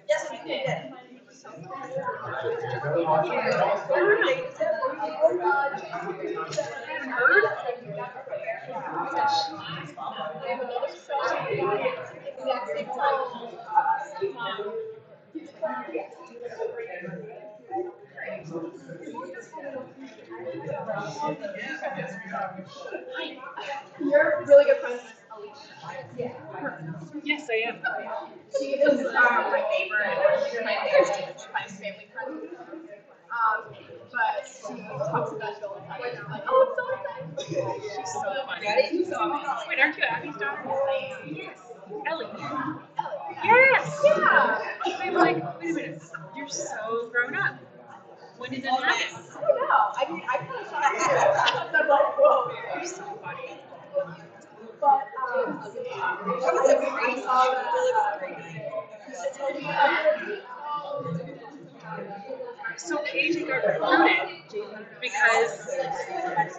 Yes, we did. You're really good friends with Alicia. Yes, I am. She is my neighbor and she's my nearest family friend. But she talks about it all the time. And I'm like, oh, I'm so excited. She's so funny. So, wait, aren't you Abby's daughter? Yes. Ellie. Ellie. Yes! Yeah. I'm like, wait a minute. You're so grown up. When did that happen? I don't know. I mean, I kind of thought I'm like, whoa. You're so funny. But I saw So KJ got recruited because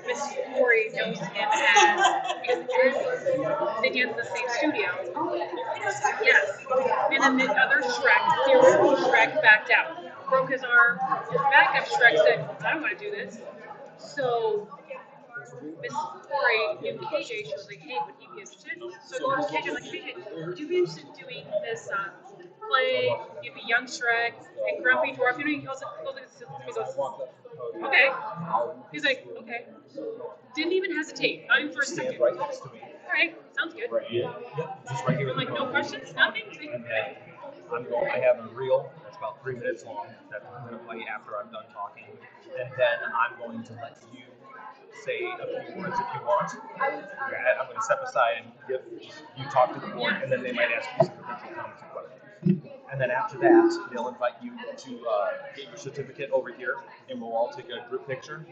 Miss Corey knows him as, because they dance in the same studio. Yes. And then the other Shrek, the original Shrek, backed out. Broke his arm. His backup Shrek said, I don't want to do this. So Miss Corey knew KJ. She was like, hey, would he be interested? So I go to KJ, like, KJ, would you be interested in doing this play? You'd be young Shrek and Grumpy Dwarf. You know, he goes, he goes, okay. He's like, okay. Didn't even hesitate, not even for a second. Right next to me. All right, sounds good. Right here. Yep. Just right here. I'm like, no questions, nothing. And then I have a reel that's about 3 minutes long that I'm going to play after I'm done talking. And then I'm going to let you say a few words if you want. I'm going to step aside and give you talk to the board, and then they might ask you some potential comments and questions. And then after that, they'll invite you to get your certificate over here, and we'll all take a group picture.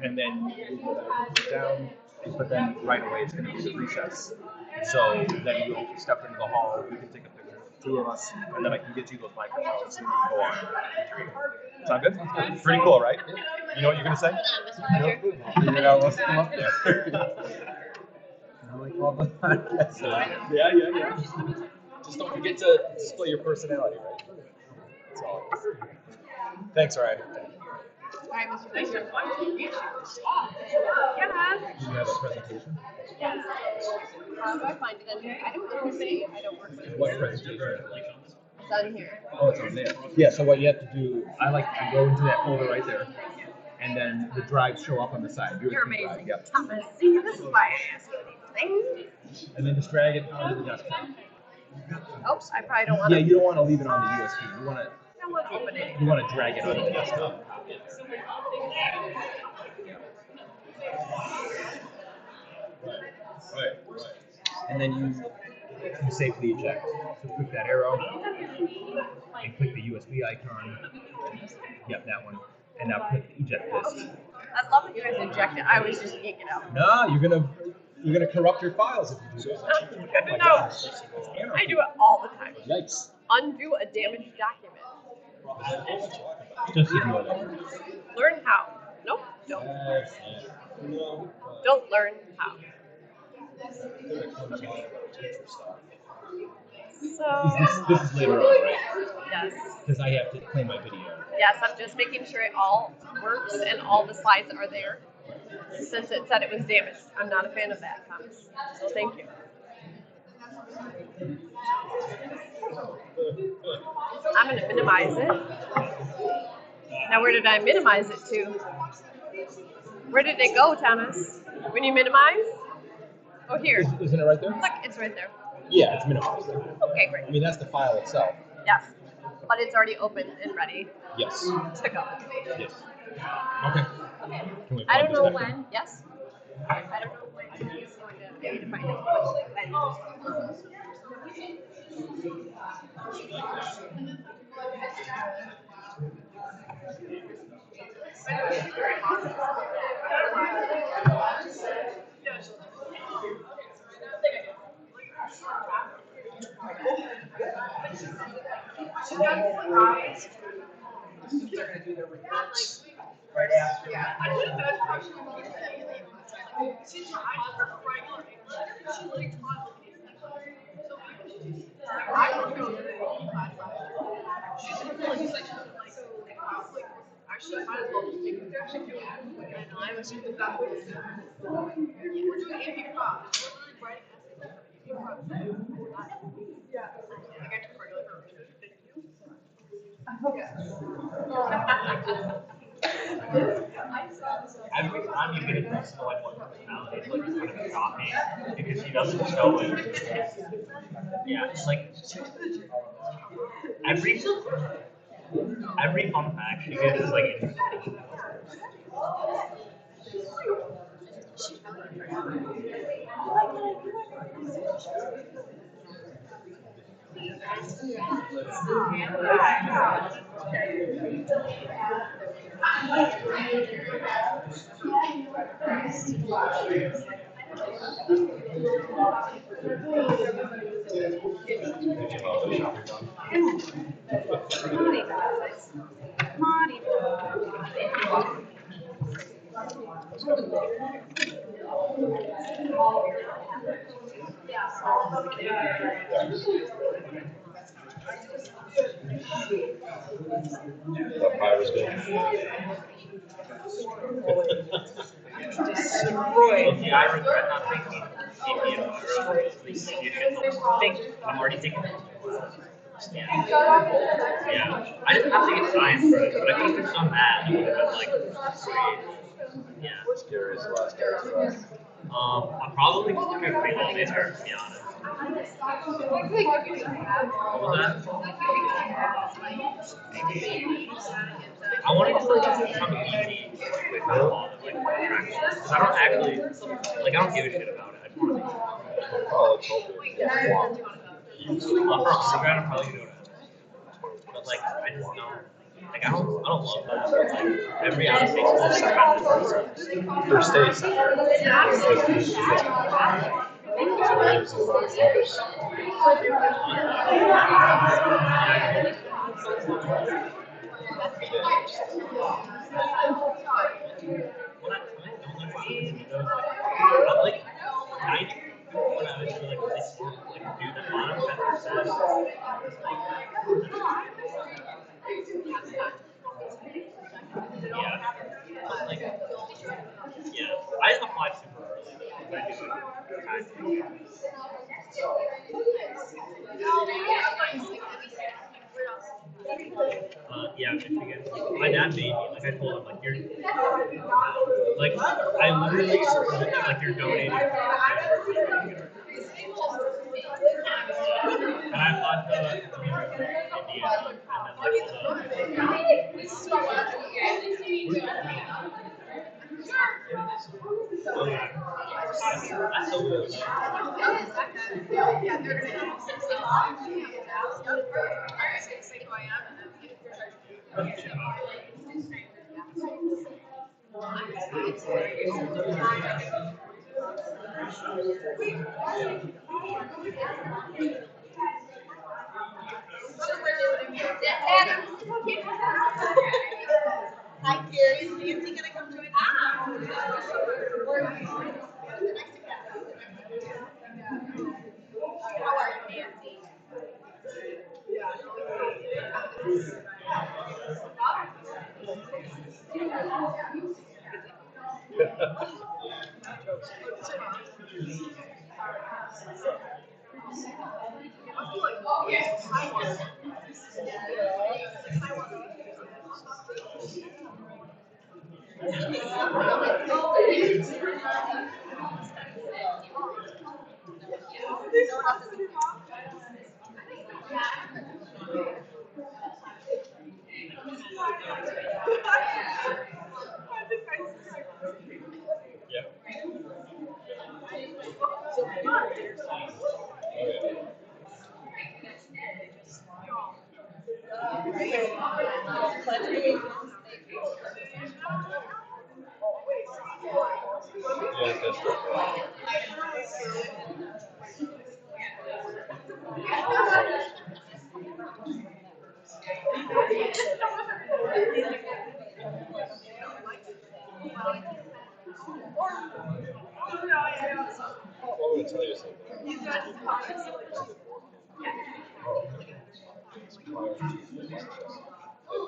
And then you will put down, but then right away it's going to be the recess. So then you'll step into the hall, we can take a picture, 2 of us, and then I can get you those microphones and you go on. Sound good? Pretty cool, right? You know what you're going to say? Figured out what's come up there. I like all the podcasts. Yeah. Just don't forget to display your personality, right? That's all. Thanks, all right. All right, Mr. Nice Fisher. to fun to meet you. Yeah. Do you have a presentation? Yes. How do I find it in here? I don't really say I don't work with it. What presentation? It's on here. Oh, it's on there. Yeah, so what you have to do, I go into that folder right there, and then the drives show up on the side. You're USB drive, amazing. yep. Thomas, see, this is why I ask you these things. And then just drag it onto the desktop. Oops, I probably don't want Yeah, to. you don't want to leave it on the USB. I want to open it. You want to drag it onto the desktop. Right. And then you safely eject. So click that arrow and click the USB icon. Yep, that one. And now click eject disk. I love that you guys inject it. I always just yank it out. No, you're gonna corrupt your files if you do that. Oh my No, gosh. I do it all the time. Yikes. Undo a damaged document. Just ignore that. Learn how. Nope, don't. Yes. Don't learn how. So, This is later on, right? yes. Because I have to play my video. Yes, I'm just making sure it all works and all the slides are there. Since it said it was damaged. I'm not a fan of that, Thomas. So thank you. I'm going to minimize it. Now where did I minimize it to? Where did it go, Thomas? When you minimize? Oh, here. Isn't it right there? Look, it's right there. Yeah, it's minimized there. Okay, great. I mean, that's the file itself. Yes. But it's already open and ready Yes. to go. Yes. Okay. Can we I don't know plug this back in? when. Yes. I don't know when he's going to maybe to find out when. Right after. I was just about we're doing improv. We're writing essays for improv. Yeah. I got to part of it. Thank Every time you get a piece of like one personality, it's like kind of shocking because she doesn't show it. Yeah, it's like every fun fact she gives is like interesting. That pie was good. Okay, I regret not thinking Indian I'm already thinking. Yeah. Yeah. I didn't have to get science for it, but I could have done that. It would have been like great. Yeah. What's Gary's last day? I'm probably just gonna be holiday there, to be honest. What was that? I want to just like do something easy, like not a lot of like attractions. Because I don't actually, like I don't give a shit about it. I just want to be. Oh, let's hope it. For undergrad, I'm probably gonna go to. But like, I just don't. Like I don't love that. Like every out of state school is expensive. Their state center. Like 90 when I was like really smart, like do the bottom 10%. Yeah. Like, yeah. I just applied super early. I do it. Yeah, Michigan. My dad made me. Like I told him, like you're, like I literally like you're donating. And I applied to Indiana, that's so good. Hi, Gary. Is Nancy gonna come join us? How are you, Nancy? Yeah, that's right. I'm going to tell you something. Oh. Good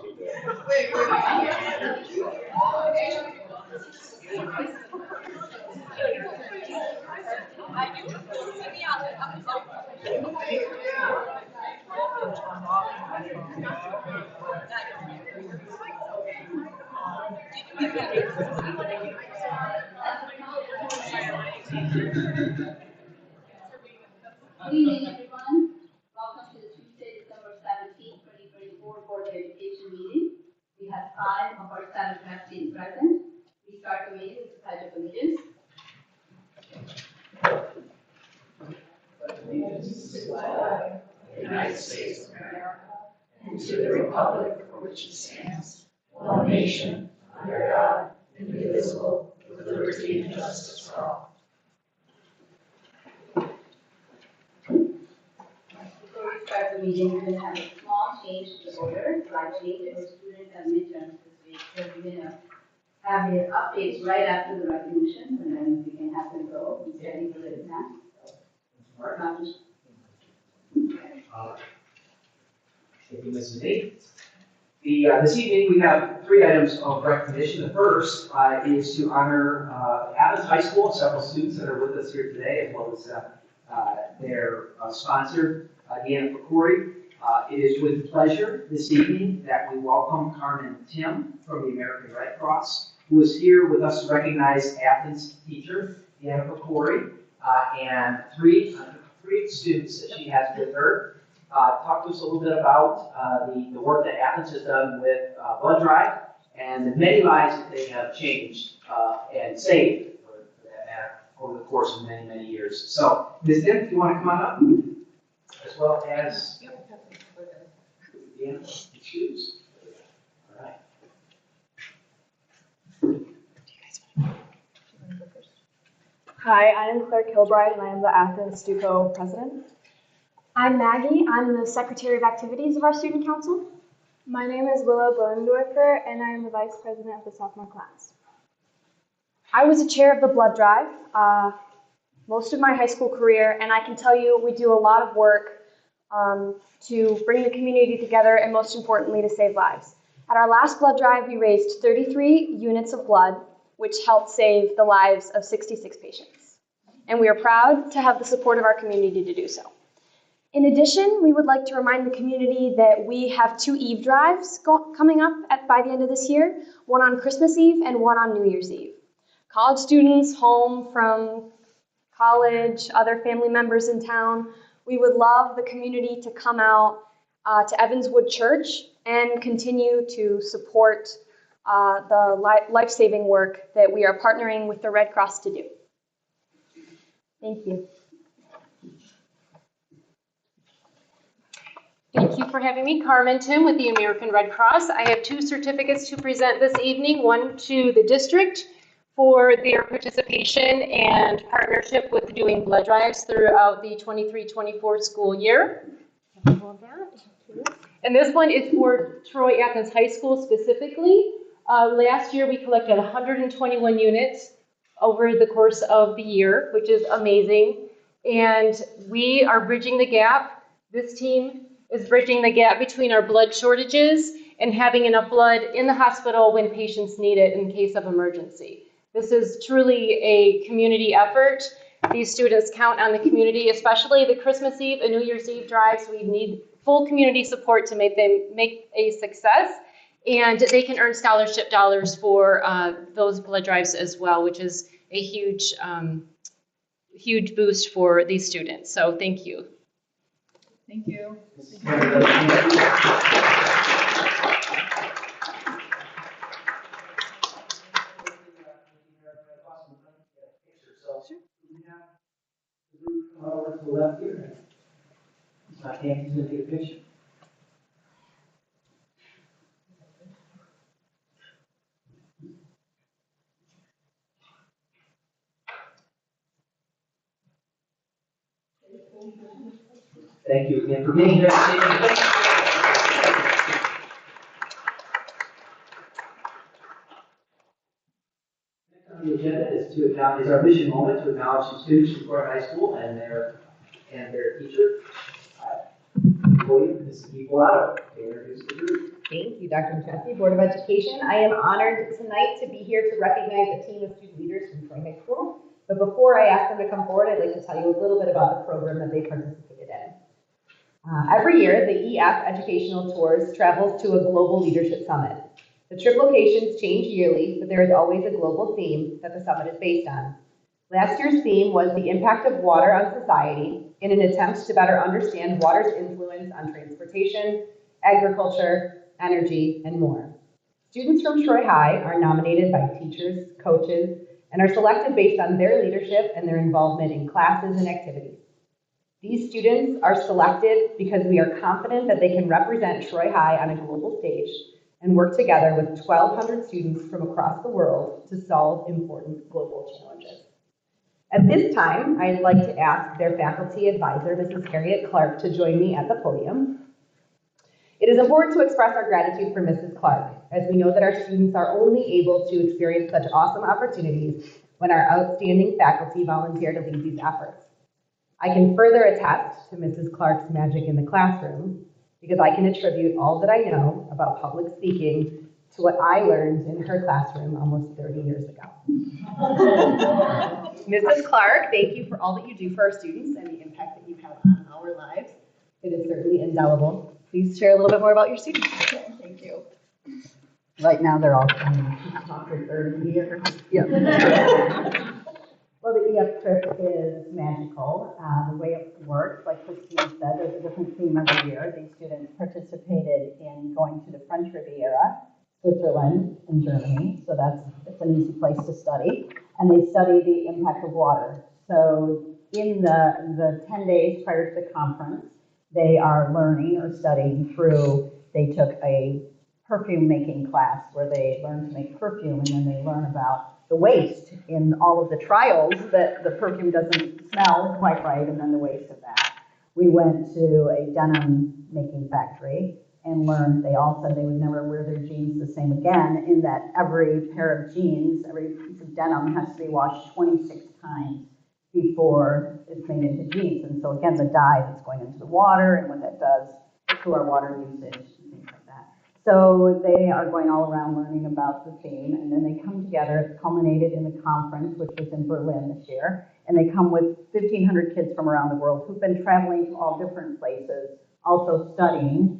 evening, everyone. Welcome to the Tuesday, December 17th, 2024 Board of Education meeting. We have 5 of our 7 trustees present. We start the meeting with the Pledge of Allegiance. Allegiance to the flag of the United States of America and to the republic for which it stands, one nation, under God, indivisible, with liberty and justice for all. Before we start the meeting, we're going to have a small change to the order. Slight change. Our students have midterms this week, so we're going to have their updates right after the recognition, and then we can have them go and study for the exam. Thank you, Mrs. Lee. This evening we have 3 items of recognition. The first is to honor Athens High School and several students that are with us here today, as well as their sponsor, Deanna Pecori. It is with pleasure this evening that we welcome Carmen Tim from the American Red Cross, who is here with us to recognize Athens teacher, Deanna Pecori, and three students that she has with her. Talk to us a little bit about the work that Athens has done with Blood Drive and the many lives that they have changed and saved for that matter over the course of many, many years. So, Ms. Tim, if you want to come on up, as well as Deanna, choose. All right. Hi, I am Claire Kilbride, and I am the Athens STUCO president. I'm Maggie. I'm the Secretary of Activities of our Student Council. My name is Willow Bodendorfer, and I am the vice president of the sophomore class. I was a chair of the Blood Drive most of my high school career, and I can tell you we do a lot of work to bring the community together and most importantly to save lives. At our last blood drive, we raised 33 units of blood, which helped save the lives of 66 patients. And we are proud to have the support of our community to do so. In addition, we would like to remind the community that we have 2 Eve drives coming up by the end of this year, one on Christmas Eve and one on New Year's Eve. College students home from college, other family members in town, we would love the community to come out to Evanswood Church and continue to support the life-saving work that we are partnering with the Red Cross to do. Thank you. Thank you for having me. Carmen Tim with the American Red Cross. I have 2 certificates to present this evening, one to the district for their participation and partnership with doing blood drives throughout the 23-24 school year. And this one is for Troy Athens High School specifically. Last year we collected 121 units over the course of the year, which is amazing. And we are bridging the gap. This team is bridging the gap between our blood shortages and having enough blood in the hospital when patients need it in case of emergency. This is truly a community effort. These students count on the community, especially the Christmas Eve and New Year's Eve drives. We need full community support to make them make a success. And they can earn scholarship dollars for those blood drives as well, which is a huge, huge boost for these students. So thank you. Thank you. Over to the left here. So I can't use it to take a picture. Thank you again for being here. The agenda is our mission moment to acknowledge the students from Florida High School and their teacher. Podium is Steve Blatto. They introduce the group. Thank you, Dr. McChesney, Board of Education. I am honored tonight to be here to recognize a team of student leaders from Troy High School. But before I ask them to come forward, I'd like to tell you a little bit about the program that they participated in. Every year, the EF Educational Tours travels to a global leadership summit. The trip locations change yearly, but there is always a global theme that the summit is based on. Last year's theme was the impact of water on society in an attempt to better understand water's influence on transportation, agriculture, energy, and more. Students from Troy High are nominated by teachers, coaches, and are selected based on their leadership and their involvement in classes and activities. These students are selected because we are confident that they can represent Troy High on a global stage and work together with 1,200 students from across the world to solve important global challenges. At this time, I'd like to ask their faculty advisor, Mrs. Harriet Clark, to join me at the podium. It is important to express our gratitude for Mrs. Clark, as we know that our students are only able to experience such awesome opportunities when our outstanding faculty volunteer to lead these efforts. I can further attest to Mrs. Clark's magic in the classroom because I can attribute all that I know about public speaking to what I learned in her classroom almost 30 years ago. Mrs. Clark, thank you for all that you do for our students and the impact that you have on our lives. It is certainly indelible. Please share a little bit more about your students. Thank you. Right now, they're all talk for 30 years. Yeah. Well, the EF trip is magical. The way it works, like Christine said, there's a different theme every year. These students participated in going to the French Riviera, Switzerland, and Germany. So it's an easy place to study. And they study the impact of water. So in the 10 days prior to the conference, they are learning or studying through, they took a perfume making class where they learn to make perfume, and then they learn about the waste in all of the trials that the perfume doesn't smell quite right, and then the waste of that. We went to a denim making factory and learned, they all said they would never wear their jeans the same again, in that every pair of jeans, every piece of denim has to be washed 26 times before it's made into jeans. And so again, the dye that's going into the water and what that does to our water usage and things like that. So they are going all around learning about the theme, and then they come together. It's culminated in the conference, which was in Berlin this year, and they come with 1,500 kids from around the world who've been traveling to all different places, also studying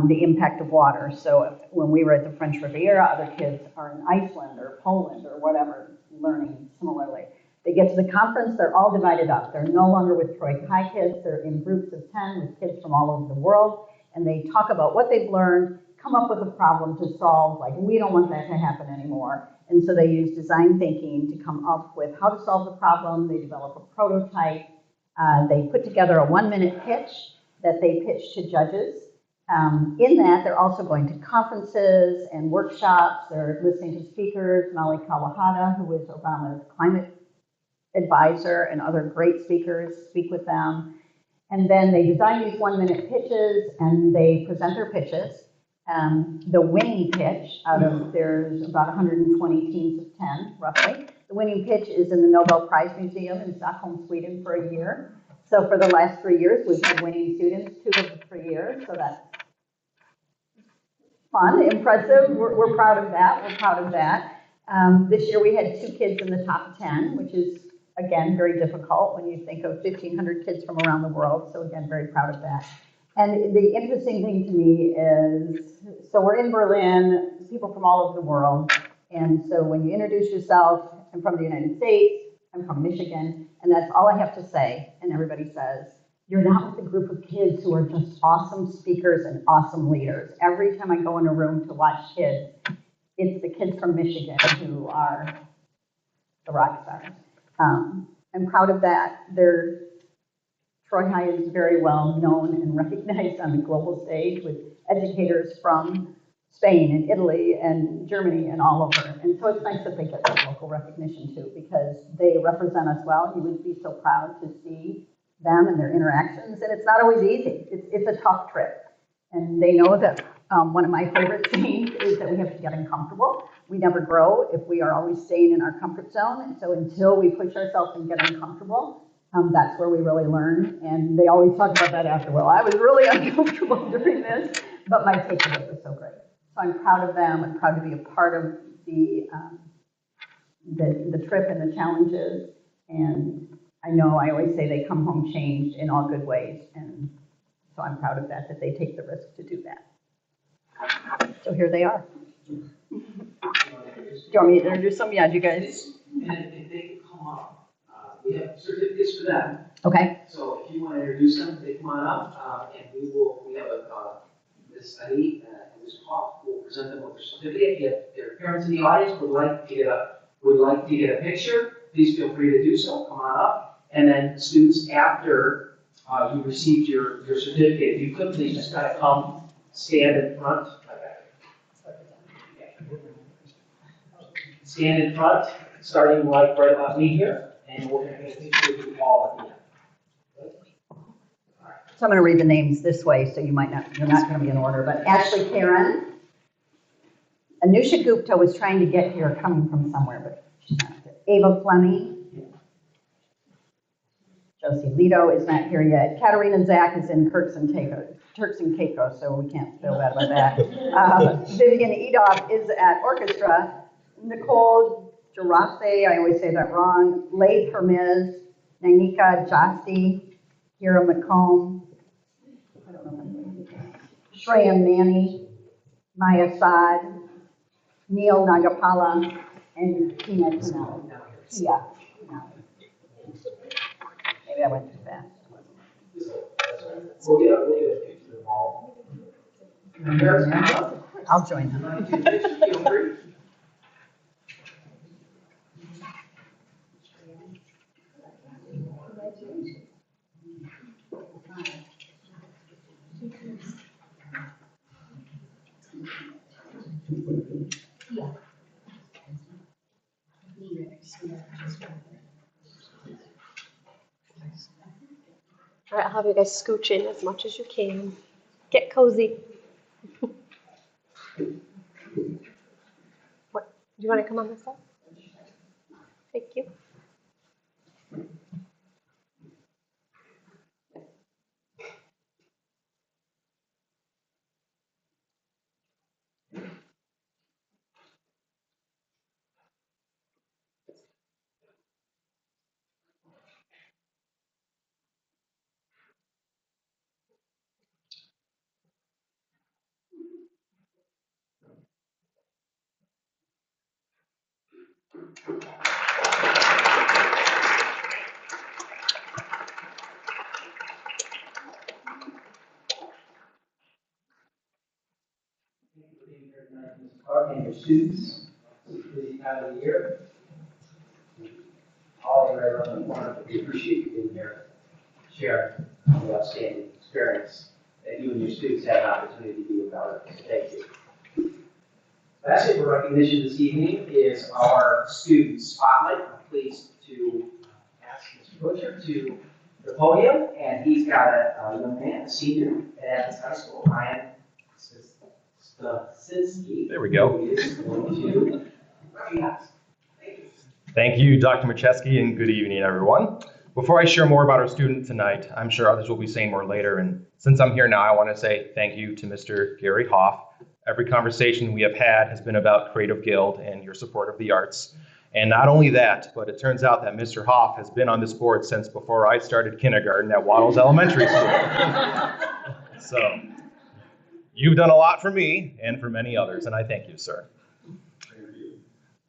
the impact of water. So when we were at the French Riviera, other kids are in Iceland or Poland or whatever, learning similarly. They get to the conference, they're all divided up. They're no longer with Troy High kids, they're in groups of 10 with kids from all over the world, and they talk about what they've learned, come up with a problem to solve, like we don't want that to happen anymore. And so they use design thinking to come up with how to solve the problem. They develop a prototype. They put together a 1-minute pitch that they pitch to judges. In that, they're also going to conferences and workshops. They're listening to speakers, Molly Kawahata, who is Obama's climate advisor, and other great speakers speak with them. And then they design these 1-minute pitches, and they present their pitches. The winning pitch, there's about 120 teams of 10, roughly. The winning pitch is in the Nobel Prize Museum in Stockholm, Sweden for a year. So for the last 3 years, we've had winning students 2 of the 3 years, so that's fun, impressive. We're proud of that. We're proud of that. This year we had 2 kids in the top 10, which is, again, very difficult when you think of 1,500 kids from around the world. So again, very proud of that. And the interesting thing to me is, so we're in Berlin, people from all over the world. And so when you introduce yourself, I'm from the United States, I'm from Michigan, and that's all I have to say. And everybody says, you're not with a group of kids who are just awesome speakers and awesome leaders. Every time I go in a room to watch kids, it's the kids from Michigan who are the rock stars. I'm proud of that. Troy High is very well known and recognized on the global stage with educators from Spain and Italy and Germany and all over. And so it's nice that they get that local recognition too, because they represent us well. You would be so proud to see them and their interactions. And it's not always easy. It's a tough trip. And they know that one of my favorite things is that we have to get uncomfortable. We never grow if we are always staying in our comfort zone. And so until we push ourselves and get uncomfortable, that's where we really learn. And they always talk about that after. Well, I was really uncomfortable during this, but my takeaway was so great. So I'm proud of them. I'm proud to be a part of the trip and the challenges. And I know I always say they come home changed in all good ways. And so I'm proud of that they take the risk to do that. So here they are. Do you want me to introduce them? Yeah, do you guys? And if they come up, we have certificates for them. Okay. So if you want to introduce them, they come on up, and we have this study, and Mr. Hoff will present them with their certificate. If their parents in the audience would like to get a picture, please feel free to do so. Come on up. And then students, after you received your certificate, if you could please just kind of come stand in front. Stand in front, starting like right about me here, and we're going to get a picture of you all at the end. So I'm going to read the names this way, so you're not going to be in order, but Ashley Karen. Anusha Gupta was trying to get here, coming from somewhere, but she's not here. Ava Fleming. Josie Lito is not here yet. Katarina Zach is in Turks and Caicos, so we can't feel bad about that. Vivian Edoff is at orchestra. Nicole Jarase, I always say that wrong. Leigh Hermes, Nanika Jasti, Kira McComb, I don't know, Shreya Manny, Maya Saad, Neil Nagapala, and Tina Canali. Yeah. Maybe I went too fast. We'll get a picture of them all. I'll join them. Feel free. All right, I'll have you guys scooch in as much as you can. Get cozy. What? Do you want to come on this side? Thank you. And your students, busy time of the year. All of you right around the corner, we appreciate you being here, sharing the outstanding experience that you and your students had an opportunity to be about. Thank you. Lastly, for recognition this evening is our student spotlight. I'm pleased to ask Mr. Butcher to the podium, and he's got a young man, a senior at Athens High School, Ryan Stasinski. There we go. Who is going to recognize. Thank you. Thank you, Dr. Macheski, and good evening, everyone. Before I share more about our student tonight, I'm sure others will be saying more later, and since I'm here now, I want to say thank you to Mr. Gary Hoff. Every conversation we have had has been about Creative Guild and your support of the arts. And not only that, but it turns out that Mr. Hoff has been on this board since before I started kindergarten at Waddles Elementary School. So, you've done a lot for me and for many others, and I thank you, sir.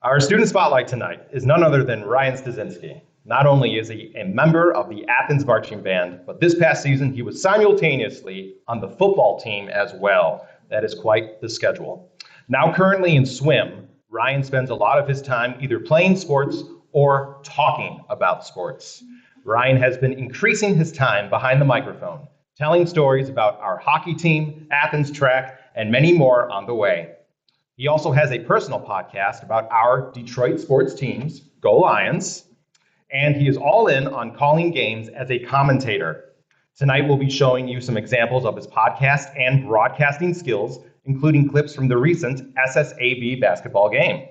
Our student spotlight tonight is none other than Ryan Stasinski. Not only is he a member of the Athens Marching Band, but this past season he was simultaneously on the football team as well. That is quite the schedule. Now currently in swim, Ryan spends a lot of his time either playing sports or talking about sports. Ryan has been increasing his time behind the microphone, telling stories about our hockey team, Athens track, and many more on the way. He also has a personal podcast about our Detroit sports teams, Go Lions, and he is all in on calling games as a commentator. Tonight we'll be showing you some examples of his podcast and broadcasting skills, including clips from the recent SSAB basketball game.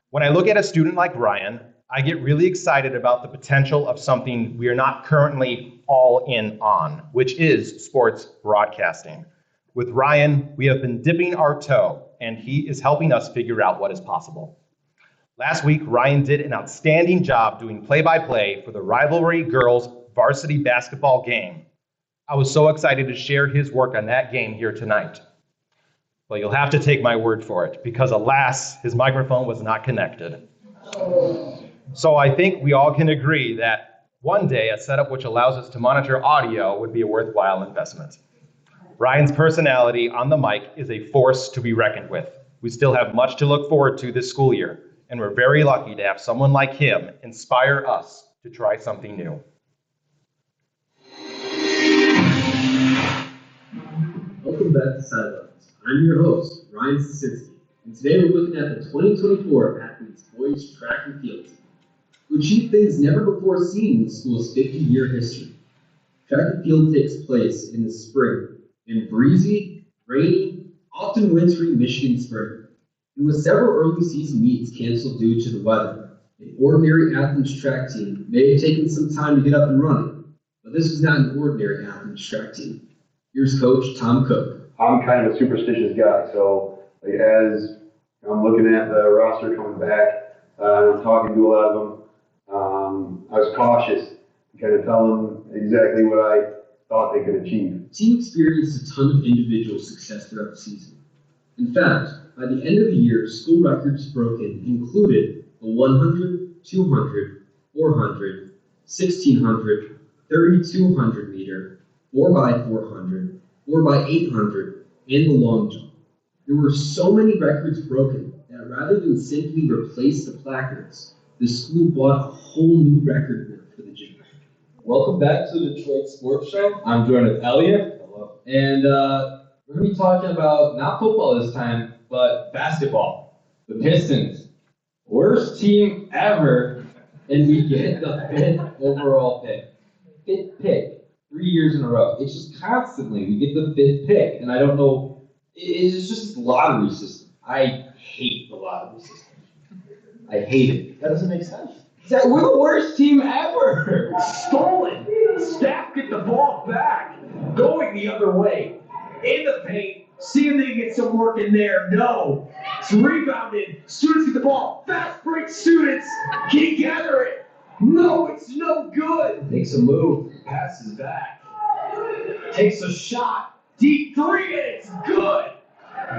When I look at a student like Ryan, I get really excited about the potential of something we are not currently all in on, which is sports broadcasting. With Ryan, we have been dipping our toe and he is helping us figure out what is possible. Last week, Ryan did an outstanding job doing play-by-play for the Rivalry Girls varsity basketball game. I was so excited to share his work on that game here tonight. But you'll have to take my word for it, because alas, his microphone was not connected. So I think we all can agree that one day a setup which allows us to monitor audio would be a worthwhile investment. Ryan's personality on the mic is a force to be reckoned with. We still have much to look forward to this school year, and we're very lucky to have someone like him inspire us to try something new. Welcome back to Sidelines. I'm your host, Ryan Sasinski, and today we're looking at the 2024 Athletes Boys Track and Field Team, who achieved things never before seen in the school's 50-year history. Track and field takes place in the spring in breezy, rainy, often wintry Michigan spring. And with several early season meets canceled due to the weather, an ordinary Athens track team may have taken some time to get up and running, but this was not an ordinary Athens track team. Here's Coach Tom Cook. I'm kind of a superstitious guy, so as I'm looking at the roster coming back, I'm talking to a lot of them. I was cautious to kind of tell them exactly what I thought they could achieve. The team experienced a ton of individual success throughout the season. In fact, by the end of the year, school records broken included the 100, 200, 400, 1600, 3200 meter, 4x400, 4x800, and the long jump. There were so many records broken that rather than simply replace the placards, the school bought a whole new record book for the gym. Welcome back to the Detroit Sports Show. I'm joined with Elliot. Hello. And we're going to be talking about not football this time, but basketball. The Pistons, worst team ever, and we get the 5th overall pick. 5th pick, 3 years in a row. It's just constantly we get the 5th pick, and I don't know. It's just lottery system. I hate the lottery system. I hate it. That doesn't make sense. We're the worst team ever. Stolen. Staff get the ball back. Going the other way. In the paint. See if they can get some work in there. No. It's rebounded. Students get the ball. Fast break students. Can't gather it. No, it's no good. Makes a move. Passes back. Takes a shot. Deep three, and it's good.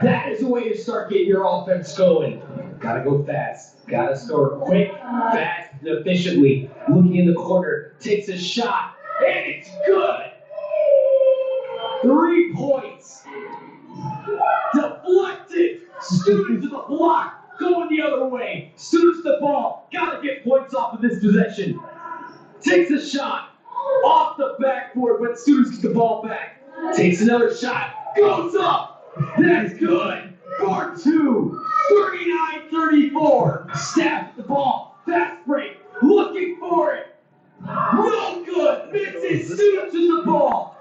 That is a way to start getting your offense going. Gotta go fast. Gotta score quick, fast, and efficiently. Looking in the corner, takes a shot, and it's good. 3 points. Deflected. Students to the block. Going the other way. Students to the ball. Gotta get points off of this possession. Takes a shot. Off the backboard, but students get the ball back. Takes another shot. Goes up. That's good. Guard 2. 39-34. Staff at the ball. Fast break. Looking for it. No good. Misses. Students in the ball.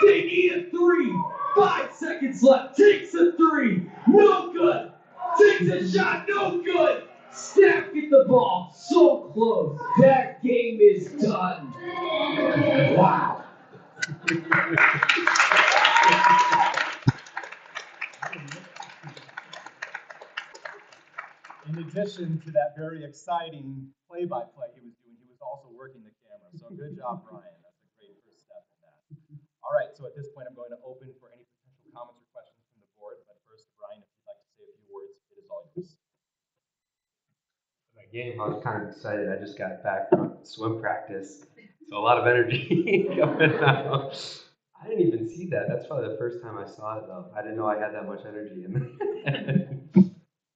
They need a 3. 5 seconds left. Takes a 3. No good. Takes a shot. No good. Staff get the ball. So close. That game is done. Wow. In addition to that very exciting play-by-play he was doing, he was also working the camera. So good job, Ryan. That's a great first step in that. All right, so at this point, I'm going to open for any potential comments or questions from the board. But first, Ryan, if you'd like to say a few words, it is all yours. My game, I was kind of excited. I just got back from swim practice, so a lot of energy coming out. I didn't even see that. That's probably the first time I saw it, though. I didn't know I had that much energy in me.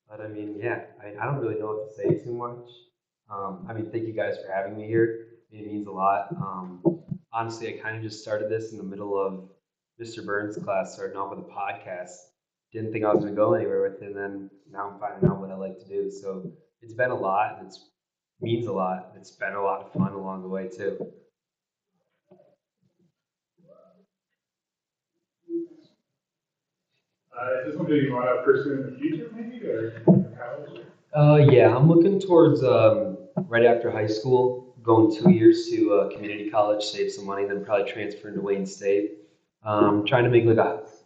But I mean, yeah, I don't really know what to say too much. I mean, thank you guys for having me here. It means a lot. Honestly, I kind of just started this in the middle of Mr. Burns' class, starting off with a podcast. Didn't think I was going to go anywhere with it, and then now I'm finding out what I like to do. So it's been a lot, and it means a lot. It's been a lot of fun along the way, too. Is this something you want to pursue in the future, maybe, or college? Yeah, I'm looking towards right after high school, going 2 years to community college, save some money, then probably transfer into Wayne State. Trying to make like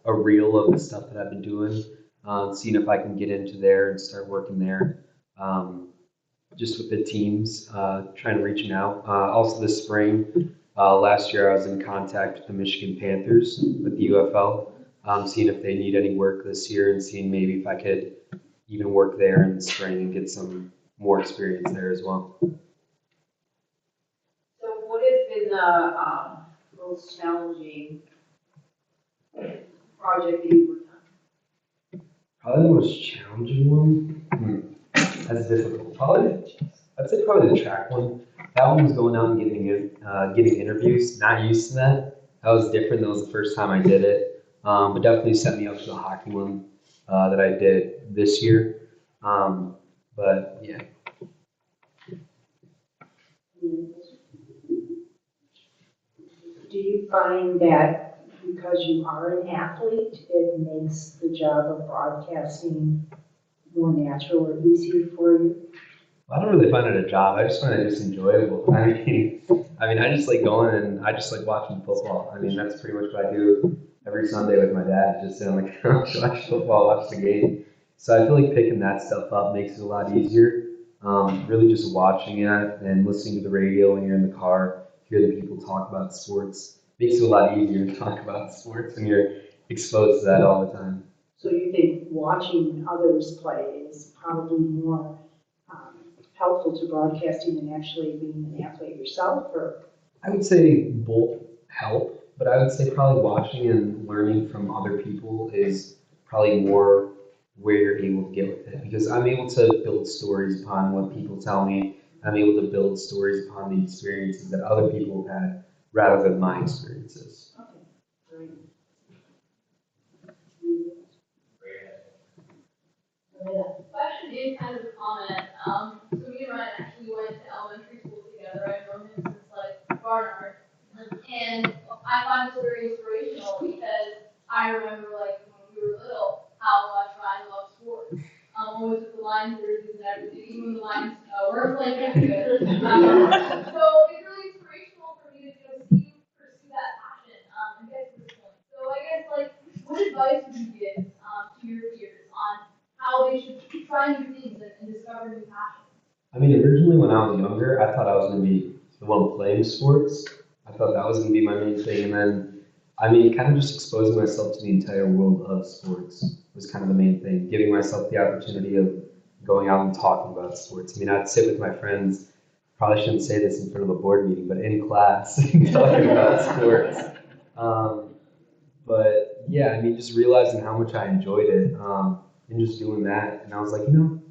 a reel of the stuff that I've been doing, seeing if I can get into there and start working there. Just with the teams, trying to reach out. Also this spring, last year I was in contact with the Michigan Panthers with the UFL, seeing if they need any work this year and seeing maybe if I could even work there in the spring and get some more experience there as well. So what has been the most challenging project that you worked on? Probably the most challenging one. That's difficult. I'd say probably the track one. That one was going out and getting interviews. Not used to that. That was different. That was the first time I did it. But definitely set me up for the hockey one that I did this year. But yeah. Do you find that because you are an athlete, it makes the job of broadcasting more natural or easier for you? I don't really find it a job. I just find it just enjoyable. I mean, I just like going and I just like watching football. I mean, that's pretty much what I do every Sunday with my dad. Just sit on the couch, watch football, watch the game. So I feel like picking that stuff up makes it a lot easier. Really just watching it and listening to the radio when you're in the car, hear the people talk about sports. Makes it a lot easier to talk about sports when you're exposed to that all the time. So you think watching others play is probably more helpful to broadcasting than actually being an athlete yourself, or? I would say both help, but I would say probably watching and learning from other people is probably more where you're able to get with it, because I'm able to build stories upon what people tell me. I'm able to build stories upon the experiences that other people have had rather than my experiences. Okay, great. The question is kind of a comment. So me and Ryan actually went to elementary school together. I've known him since like Barnard. And I find this very inspirational because I remember like when we were little how much Ryan loved sports. Always with the Lions jerseys and everything, even when the Lions weren't playing very good. So it's really inspirational for me to see you pursue that passion and get to this point. So I guess like what advice would you give to your peers on how they should try new things and discover new passions? I mean, originally when I was younger, I thought I was going to be the one playing sports. I thought that was going to be my main thing. And then, I mean, kind of just exposing myself to the entire world of sports was kind of the main thing. Giving myself the opportunity of going out and talking about sports. I mean, I'd sit with my friends, probably shouldn't say this in front of a board meeting, but in class, talking about sports. But yeah, I mean, just realizing how much I enjoyed it and just doing that. And I was like, you know,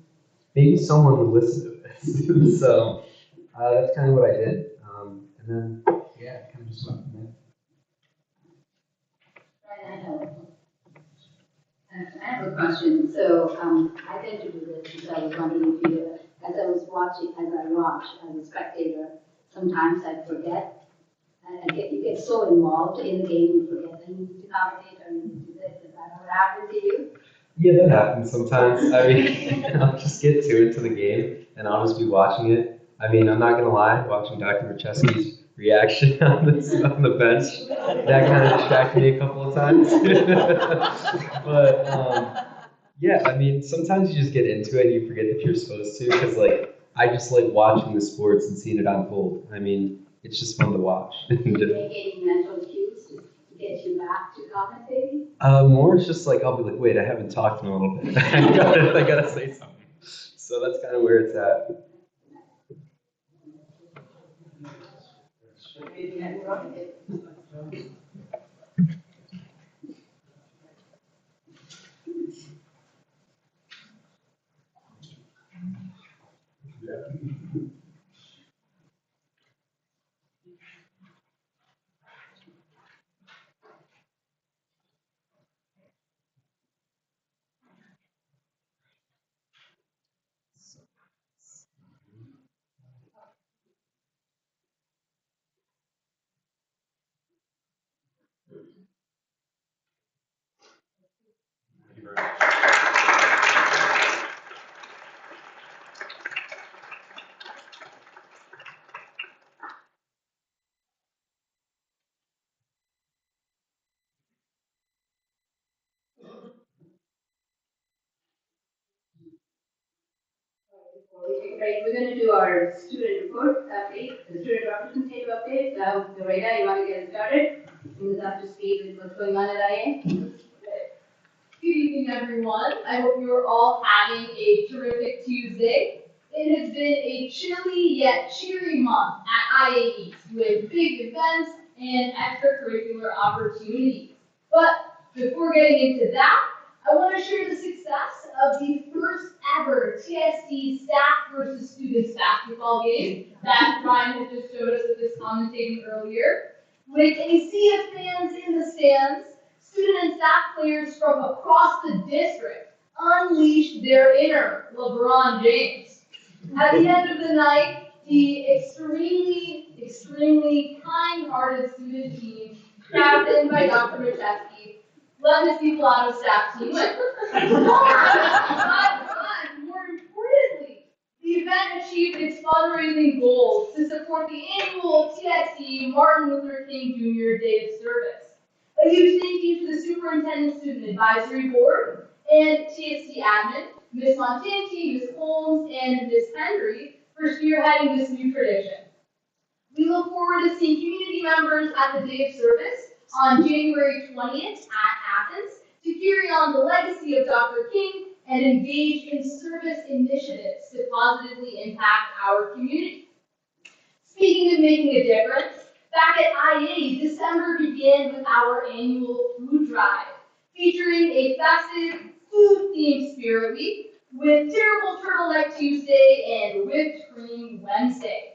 maybe someone would listen to this. So that's kind of what I did. And then, yeah, kind of just went from there. I have a question. So I tend to do this because I was wondering if you, as I watch, as a spectator, sometimes I forget. You get so involved in the game, you forget that you need to commentate or you need to do this. Does that ever happen to you? Yeah, that happens sometimes. I mean, I'll just get too into the game and I'll just be watching it. I mean, I'm not going to lie, watching Dr. Macheski's reaction on the bench, that kind of distracted me a couple of times. But, yeah, I mean, sometimes you just get into it and you forget that you're supposed to, because, like, I just like watching the sports and seeing it unfold. I mean, it's just fun to watch. Do you make any mental cues to get you back to commentating? More it's just like, I'll be like, wait, I haven't talked in a little bit. I gotta say something. So that's kind of where it's at. Right, we're going to do our student report update, the student representative update. Loretta, you want to get started? Bring us up to speed with what's going on at IA. Good evening, everyone. I hope you are all having a terrific Tuesday. It has been a chilly yet cheery month at IA East with big events and extracurricular opportunities. But before getting into that, I want to share the success of the first ever TSD staff versus students basketball game that Ryan had just showed us with his commentating earlier. With a sea of fans in the stands, student and staff players from across the district unleashed their inner LeBron James. At the end of the night, the extremely kind-hearted student team, captained by Dr. Machetsky, let Miss Pilato staff team win. But more importantly, the event achieved its fundraising goals to support the annual TSD Martin Luther King Jr. Day of Service. A huge thank you to the Superintendent Student Advisory Board and TSD admin, Ms. Montanti, Ms. Holmes, and Ms. Henry for spearheading this new tradition. We look forward to seeing community members at the Day of Service on January 20th at Athens to carry on the legacy of Dr. King and engage in service initiatives to positively impact our community. Speaking of making a difference, back at IA, December began with our annual food drive, featuring a festive food-themed Spirit Week with Terrible Turtleneck Tuesday and Whipped Cream Wednesday.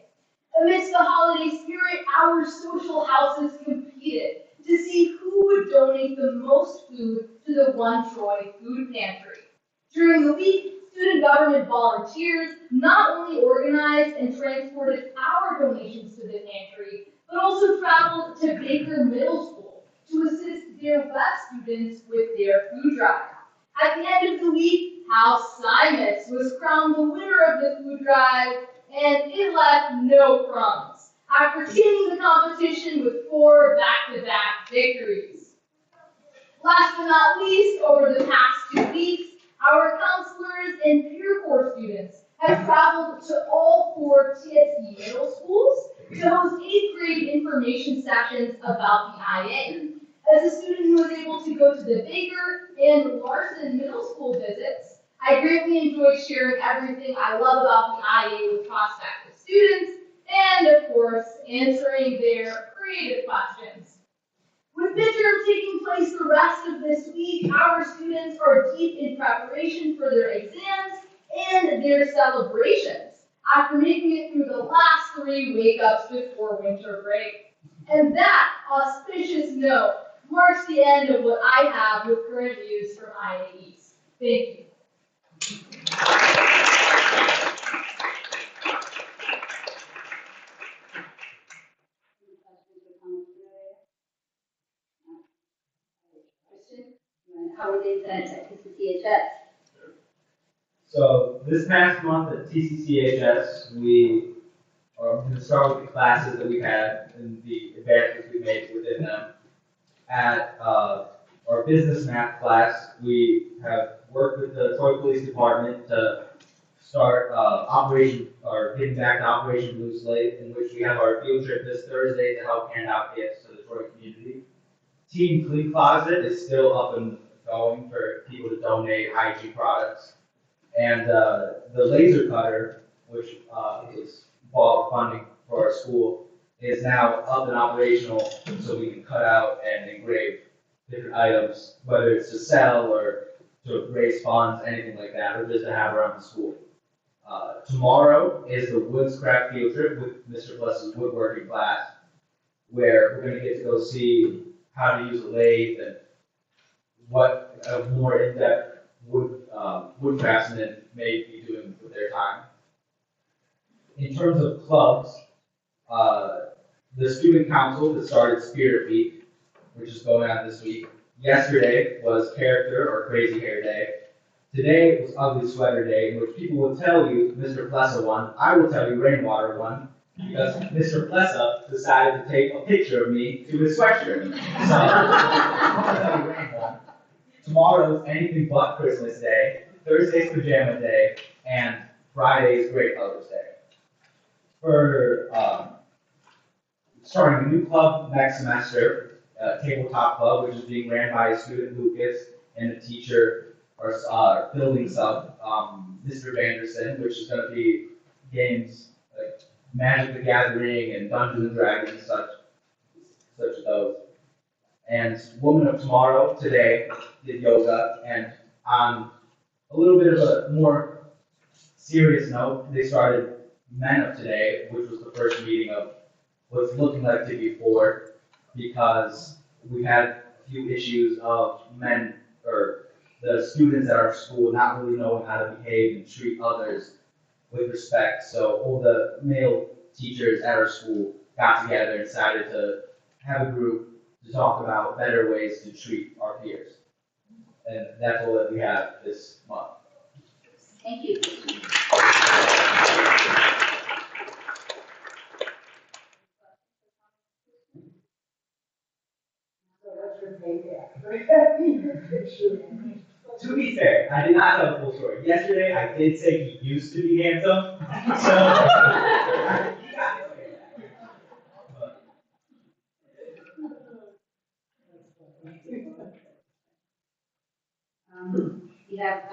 Amidst the holiday spirit, our social houses competed to see who would donate the most food to the One Troy Food Pantry. During the week, student government volunteers not only organized and transported our donations to the pantry, but also traveled to Baker Middle School to assist their web students with their food drive. At the end of the week, House Simus was crowned the winner of the food drive, and it left no crumbs after winning the competition with 4 back-to-back victories. Last but not least, over the past 2 weeks, our counselors and peer corps students have traveled to all 4 TSD middle schools to host 8th grade information sessions about the IA. As a student who was able to go to the Baker and Larson middle school visits, I greatly enjoyed sharing everything I love about the IA with prospective students, and of course, answering their creative questions. With midterm taking place the rest of this week, our students are deep in preparation for their exams and their celebrations after making it through the last 3 wake-ups before winter break. And that auspicious note marks the end of what I have with current news from IA East. Thank you. How are they sent at TCCHS? So this past month at TCCHS, we are going to start with the classes that we've had and the advancements we've made within them. At our business math class, we have worked with the Troy Police Department to start getting back to Operation Blue Slate, in which we have our field trip this Thursday to help hand out gifts to the Troy community. Team Clean Closet is still up and going for people to donate hygiene products. And the laser cutter, which is involved funding for our school, is now up and operational so we can cut out and engrave different items, whether it's to sell or to raise funds, anything like that, or just to have around the school. Tomorrow is the Woodscraft field trip with Mr. Bless's woodworking class, where we're going to get to go see how to use a lathe and what a more in-depth wood craftsmen may be doing with their time. In terms of clubs, the student council that started Spirit Week, which is going on this week. Yesterday was Character or Crazy Hair Day. Today was Ugly Sweater Day, in which people will tell you Mr. Plessa won. I will tell you Rainwater won, because Mr. Plessa decided to take a picture of me to his sweatshirt. So, I'll tell you Rain won. Tomorrow's Anything But Christmas Day, Thursday's Pajama Day, and Friday is Great Colors Day. For starting a new club next semester, Tabletop Club, which is being ran by student Lucas and a teacher or building sub, Mr. Vanderson, which is going to be games like Magic the Gathering and Dungeons and Dragons, such as those. And Woman of Tomorrow today did yoga, and on a little bit of a more serious note, they started Men of Today, which was the first meeting of what's looking like to be forward, because we had a few issues of men or the students at our school not really knowing how to behave and treat others with respect. So all the male teachers at our school got together and decided to have a group to talk about better ways to treat our peers. And that's all that we have this month. Thank you. To be fair, I did not tell the full story. Yesterday, I did say he used to be handsome, so We have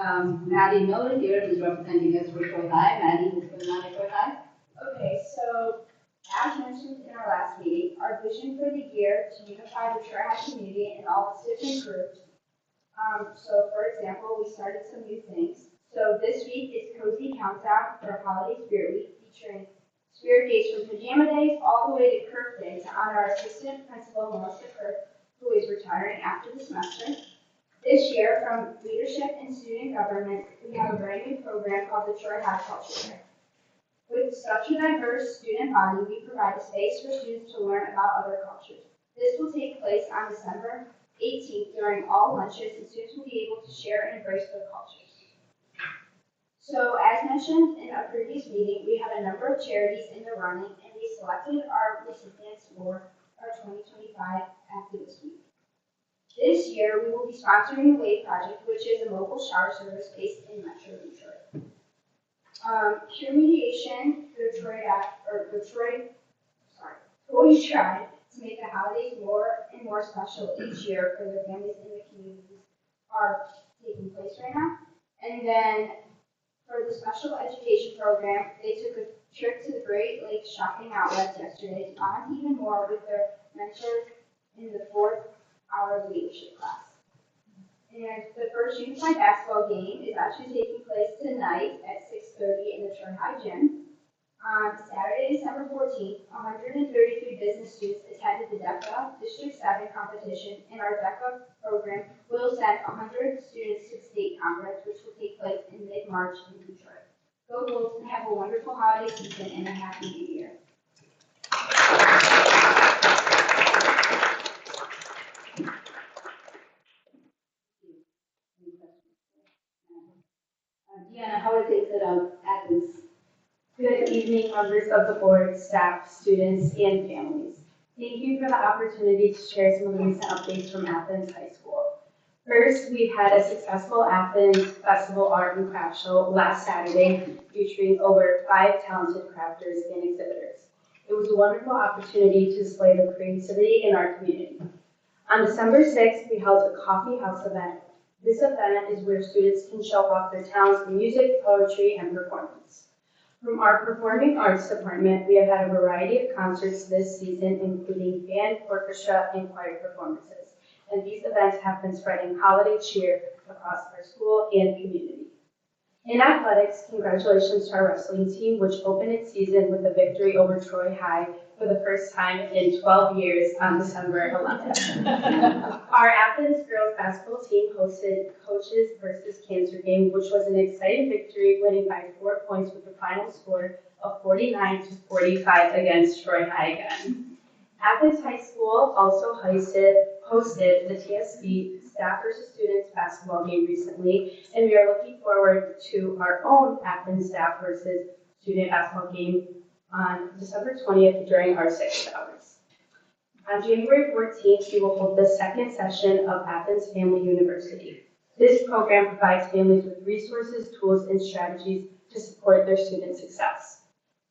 Maddie Miller here, who's representing us for Troy High. Maddie, who's going on at Troy High. Okay, so as mentioned in our last meeting, our vision for the year to unify the Troy High community and all its different groups. So for example, we started some new things. So this week is Cozy Countdown for Holiday Spirit Week, featuring spirit days from pajama days all the way to Kirk Day to honor our assistant principal, Melissa Kirk, who is retiring after the semester. This year, from leadership and student government, we have a brand new program called the Troy High Culture Fair. With such a diverse student body, we provide a space for students to learn about other cultures. This will take place on December 18th during all lunches, and students will be able to share and embrace their cultures. So, as mentioned in a previous meeting, we have a number of charities in the running, and we selected our recipients for our 2025 Activist Week. This year, we will be sponsoring the WAVE Project, which is a mobile shower service based in Metro Detroit. Pure Mediation, Toys tried to make the holidays more and more special each year for their families in the communities are taking place right now. And then for the special education program, they took a trip to the Great Lakes shopping outlets yesterday to bond even more with their mentor in the 4th hour leadership class. And the first unified basketball game is actually taking place tonight at 6:30 in the Troy High Gym. On Saturday, December 14th, 133 business students attended the DECA District 7 competition, and our DECA program will send 100 students to the state conference, which will take place in mid-March in Detroit. Go Wolves, and have a wonderful holiday season and a happy new year. Deanna, how are things at Athens? Good evening, members of the board, staff, students, and families. Thank you for the opportunity to share some of the recent updates from Athens High School. First, we had a successful Athens Festival Art and Craft Show last Saturday, featuring over 5 talented crafters and exhibitors. It was a wonderful opportunity to display the creativity in our community. On December 6th, we held a coffee house event. This event is where students can show off their talents in music, poetry, and performance. From our performing arts department, we have had a variety of concerts this season, including band, orchestra, and choir performances. And these events have been spreading holiday cheer across our school and community. In athletics, congratulations to our wrestling team, which opened its season with a victory over Troy High for the first time in 12 years on December 11th. Our Athens girls basketball team hosted Coaches versus Cancer game, which was an exciting victory, winning by 4 points with the final score of 49-45 against Troy High again. Athens High School also hosted the TSB staff versus students basketball game recently, and we are looking forward to our own Athens staff versus student basketball game on December 20th during our 6 hours. On January 14th, we will hold the second session of Athens Family University. This program provides families with resources, tools, and strategies to support their student success.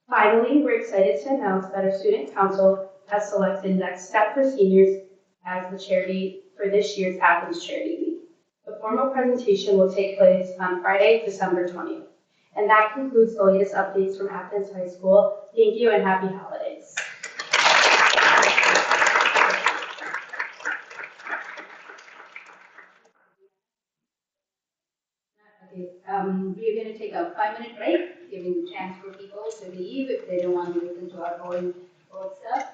Finally, we're excited to announce that our Student Council has selected Next Step for Seniors as the charity for this year's Athens Charity Week. The formal presentation will take place on Friday, December 20th. And that concludes the latest updates from Athens High School. Thank you and happy holidays. Okay, we're going to take a 5-minute break, giving the chance for people to leave if they don't want to listen to our boring old stuff.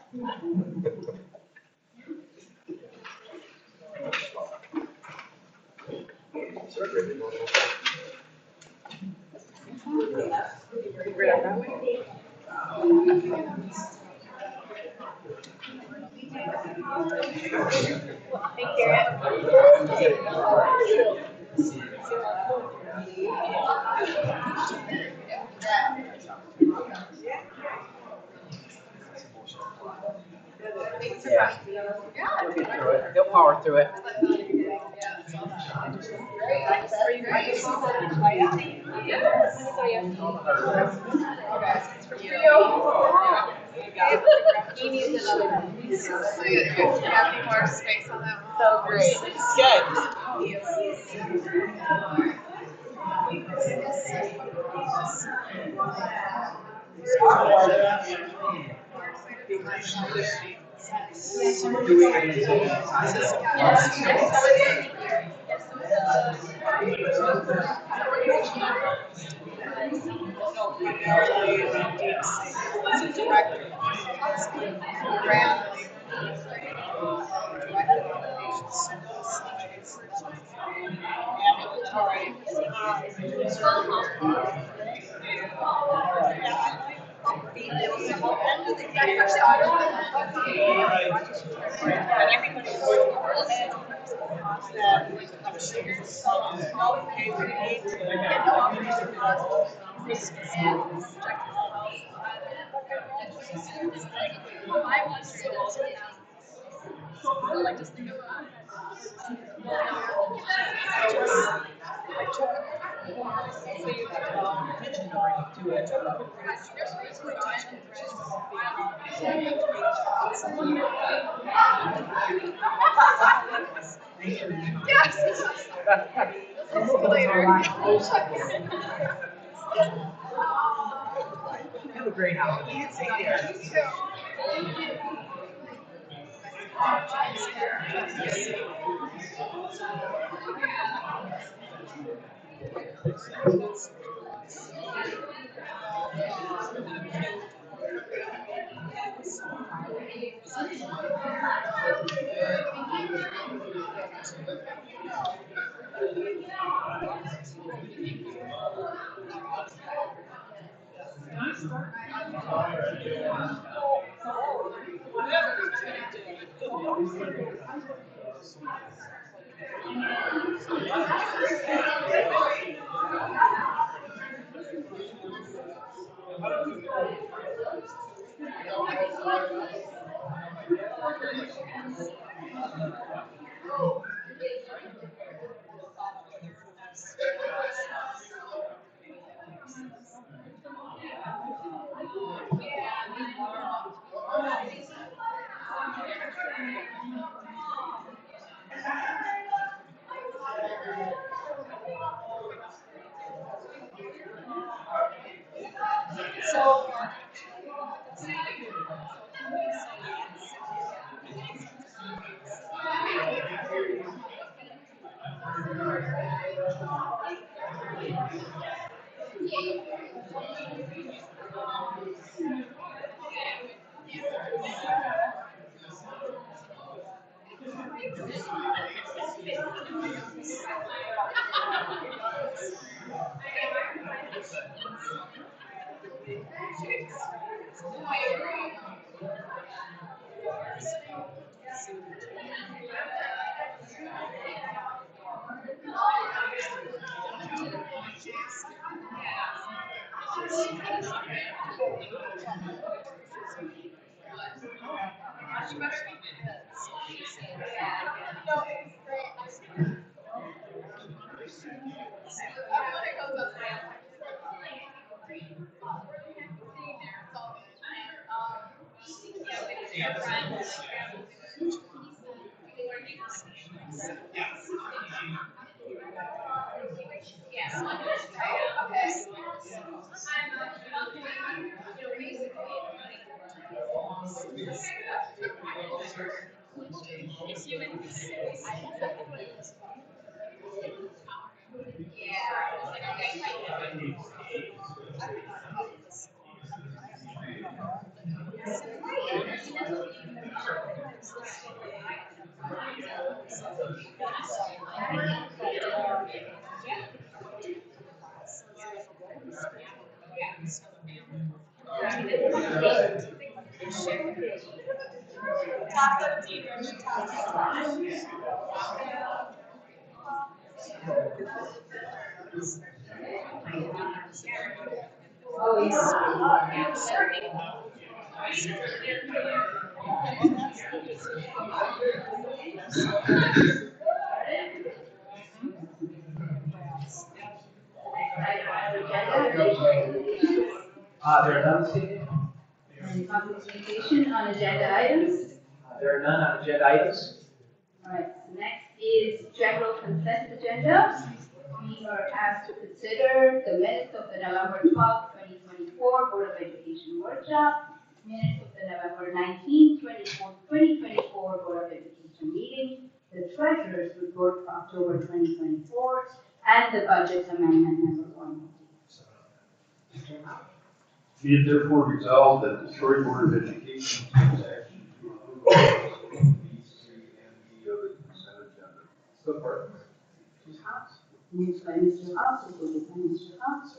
Yeah. They'll power through it. He needs another one. Do you have any more space on that one? So great. Have a great holiday. Take care. There are none speaking. Any communication on agenda items? There are none on agenda items. All right, so next is general consent agenda. We are asked to consider the minutes of the November 12th, 2024 Board of Education workshop, minutes of the November 19th, 2024 Board of Education meeting, the treasurer's report for October 2024, and the budget amendment number 1. Be it therefore resolved that the Troy Board of Education takes action to approve all of B, C, and D of the consent agenda. Support. Moved by Mr. Hobbs, supported by Mr. Hobbs.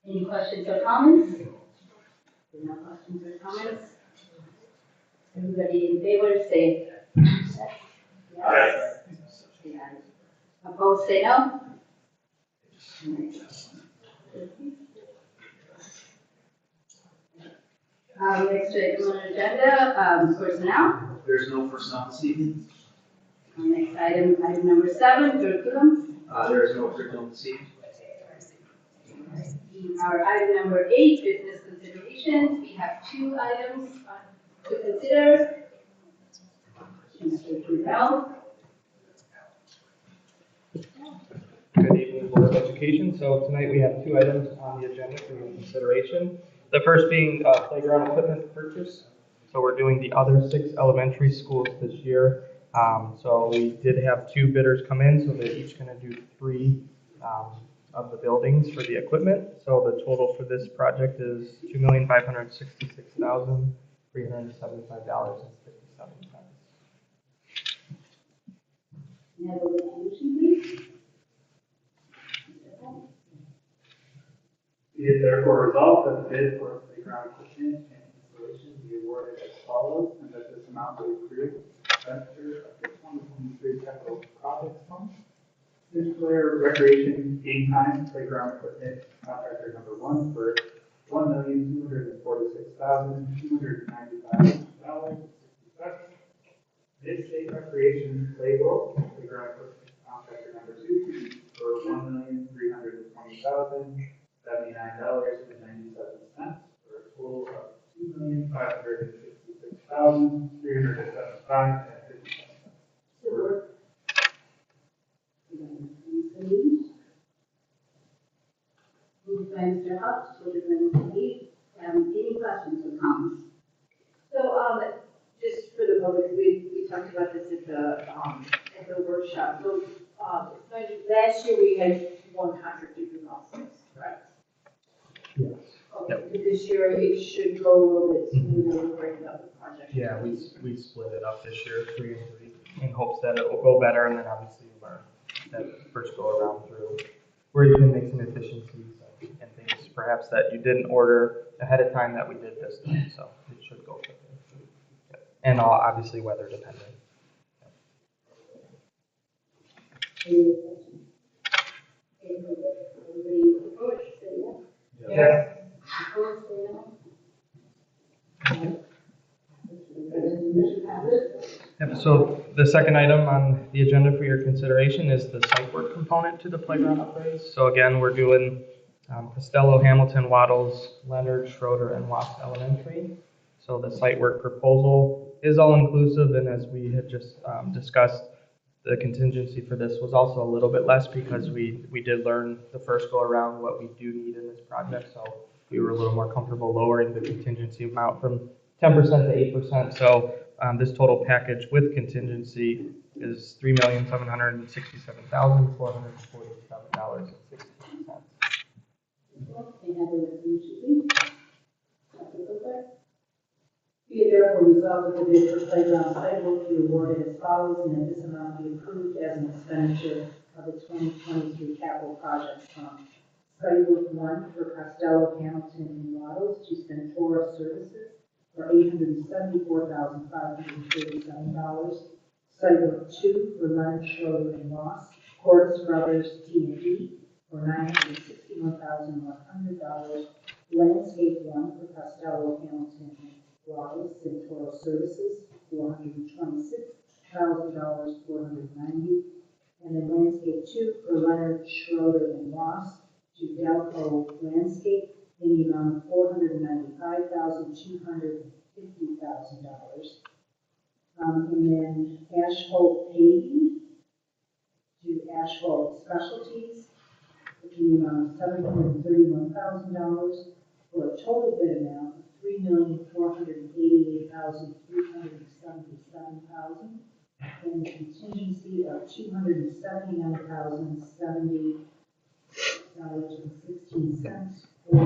Any questions or comments? No questions or comments? Everybody in favor, say yes. Yes. Yes. Opposed, say no. Next item on the agenda, personnel. There's no personnel this evening. Next item, item number 7, curriculum. There is no curriculum this evening. Our item number 8, business considerations. We have 2 items to consider. Mr. Trudell. Good evening, Board of Education. So tonight we have 2 items on the agenda for your consideration. The first being playground equipment purchase. So we're doing the other 6 elementary schools this year. So we did have 2 bidders come in, so they're each going to do 3 of the buildings for the equipment. So the total for this project is $2,566,375.57. May I have a resolution, please? Be it therefore resolved that the bid for playground equipment and installation be awarded as follows, and that this amount be approved expenditure of the 2023 capital projects fund. Sinclair Recreation Game Time Playground Equipment Contractor number 1 for $1,246,295.60. Mid-State Recreation Playbowl Playground Equipment Contractor number 2 for $1,320,079.97 for a total of $2,566,375.50. Moved by Mr. Hobbs, supported by Mr. Lee. Any questions or comments? So, just for the public, we talked about this at the workshop. So, last year we had 1 contractor doing all 6, right? Yes. Okay, so this year it should go a little bit smoother breaking up the project. Yeah, we split it up this year, 3 and 3, in hopes that it will go better, and then obviously you learn that first go around through where you can make some efficiencies and things perhaps that you didn't order ahead of time that we did this time, so it should go quicker. And obviously weather dependent. Yes. Yep, so the second item on the agenda for your consideration is the site work component to the playground upgrades. So again, we're doing Costello, Hamilton, Waddles, Leonard, Schroeder, and Wasp Elementary. So the site work proposal is all-inclusive, and as we had just discussed, the contingency for this was also a little bit less because we did learn the first go around what we do need in this project, so we were a little more comfortable lowering the contingency amount from 10% to 8%. So this total package with contingency is $3,767,447.16. May I have a resolution, please? Dr. Cooper? Be it therefore resolved that the bid for playground site work be awarded as follows, and that this amount be approved as an expenditure of the 2023 capital projects fund. Site work 1 for Costello, Hamilton, and Waddles to Centora Services for $874,537. Site work 2 for Leonard, Schroeder, and Ross, Cordes Brothers T&D for $961,100. Landscape 1 for Costello, Hamilton, and Waddles, Centora Services, $426,490. And then Landscape 2 for Leonard, Schroeder, and Ross to Delco Landscape in the amount of $495,250,000. And then Asphalt Paving to Asphalt Specialties in the amount of $731,000 for a total bid amount of $3,488,377,000 and a contingency of $279,070.16 for a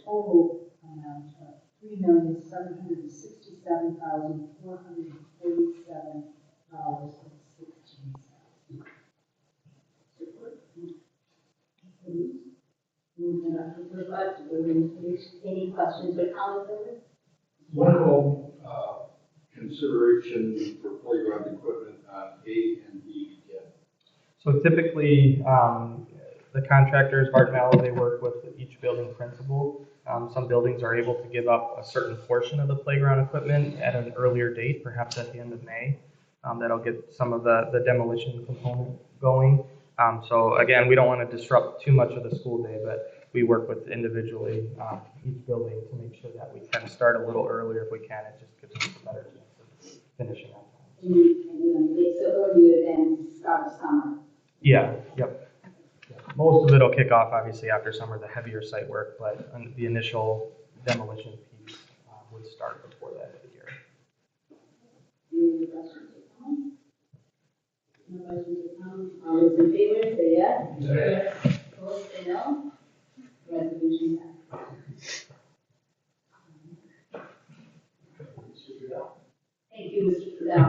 total amount of $3,767,447.16. Any questions or comments on this? One consideration for playground equipment on A and B again. So typically, the contractors, Bartonella, they work with each building principal. Some buildings are able to give up a certain portion of the playground equipment at an earlier date, perhaps at the end of May. That'll get some of the demolition component going. So again, we don't want to disrupt too much of the school day, but we work with individually each building to make sure that we can start a little earlier if we can. It just gives us a better chance of finishing on time. And it's earlier than start of summer. Yeah, yep. Yeah. Most of it will kick off obviously after summer, the heavier site work, but the initial demolition piece would start before the end of the year. Any questions or comments? No questions or comments? All those in favor, say yes. Yes. Opposed, say no. Resolution passes. Thank you, Mr. Fidel.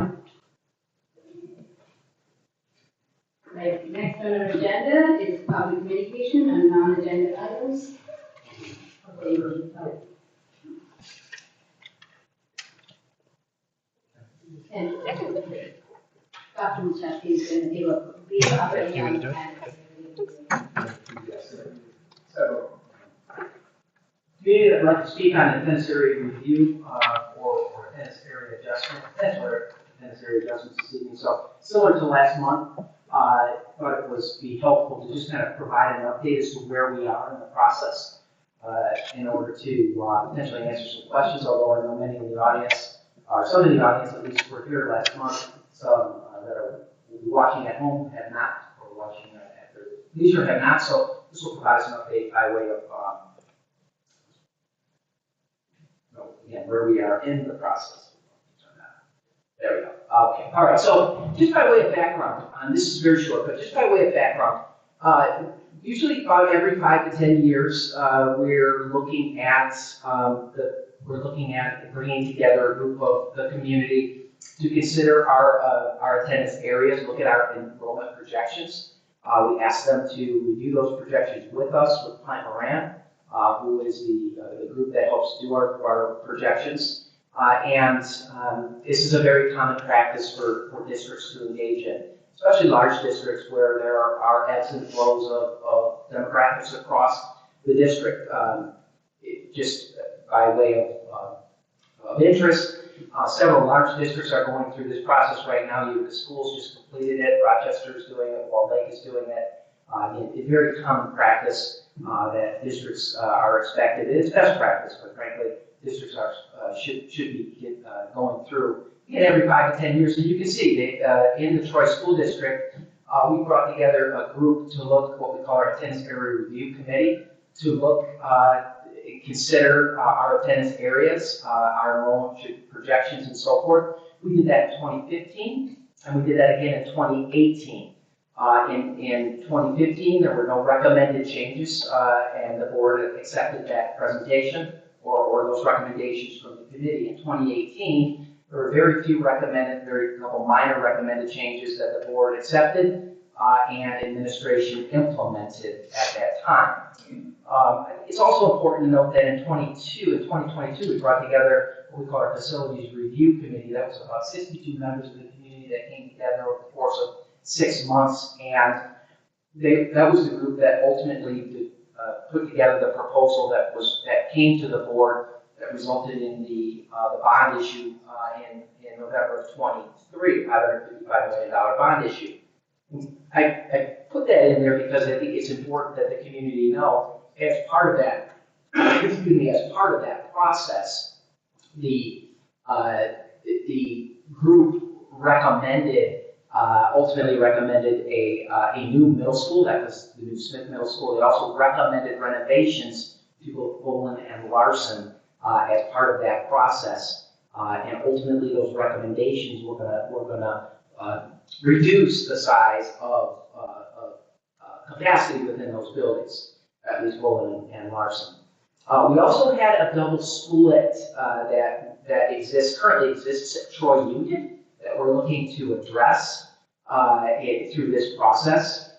Right, next on our agenda is public communication and non-agenda items. Okay, and Dr. Machewski is going to give a brief update on the plan. So, today I'd like to speak on the tennis area review or tennis area adjustment, tennis area adjustments this evening. So, similar to last month, I thought it would be helpful to just kind of provide an update as to where we are in the process in order to potentially answer some questions, although I know many in the audience, some in the audience at least were here last month, some that are watching at home have not, or watching at their leisure have not, so this will provide us an update by way of again, where we are in the process. There we go. Okay. All right. So just by way of background, this is very short, but just by way of background, usually about every 5 to 10 years, we're looking at bringing together a group of the community to consider our attendance areas, look at our enrollment projections. We ask them to review those projections with us, with Plant Moran, who is the group that helps do our projections. This is a very common practice for districts to engage in, especially large districts where there are ebbs and flows of demographics across the district. Just by way of interest, several large districts are going through this process right now. The schools just completed it. Rochester is doing it. Walled Lake is doing it. It's very common practice that districts are expected. It's best practice, but frankly, districts should be going through every 5 to 10 years. And you can see in the Troy School District, we brought together a group to look what we call our attendance area review committee to look, consider our attendance areas, our enrollment projections, and so forth. We did that in 2015, and we did that again in 2018. In 2015, there were no recommended changes, and the board accepted that presentation or those recommendations from the committee. In 2018, there were very few recommended, very couple minor recommended changes that the board accepted and administration implemented at that time. It's also important to note that in 2022, we brought together what we call our facilities review committee. That was about 62 members of the community that came together over the course of 6 months, and that was the group that ultimately put together the proposal that came to the board that resulted in the bond issue in November of 23, $555 million bond issue. I put that in there because I think it's important that the community know, as part of that, as part of that process, the group ultimately recommended a new middle school. That was the new Smith Middle School. They also recommended renovations to both Bolin and Larson as part of that process. And ultimately, those recommendations were going to reduce the size of capacity within those buildings, at least Bolin and Larson. We also had a double split that currently exists at Troy Union that we're looking to address through this process.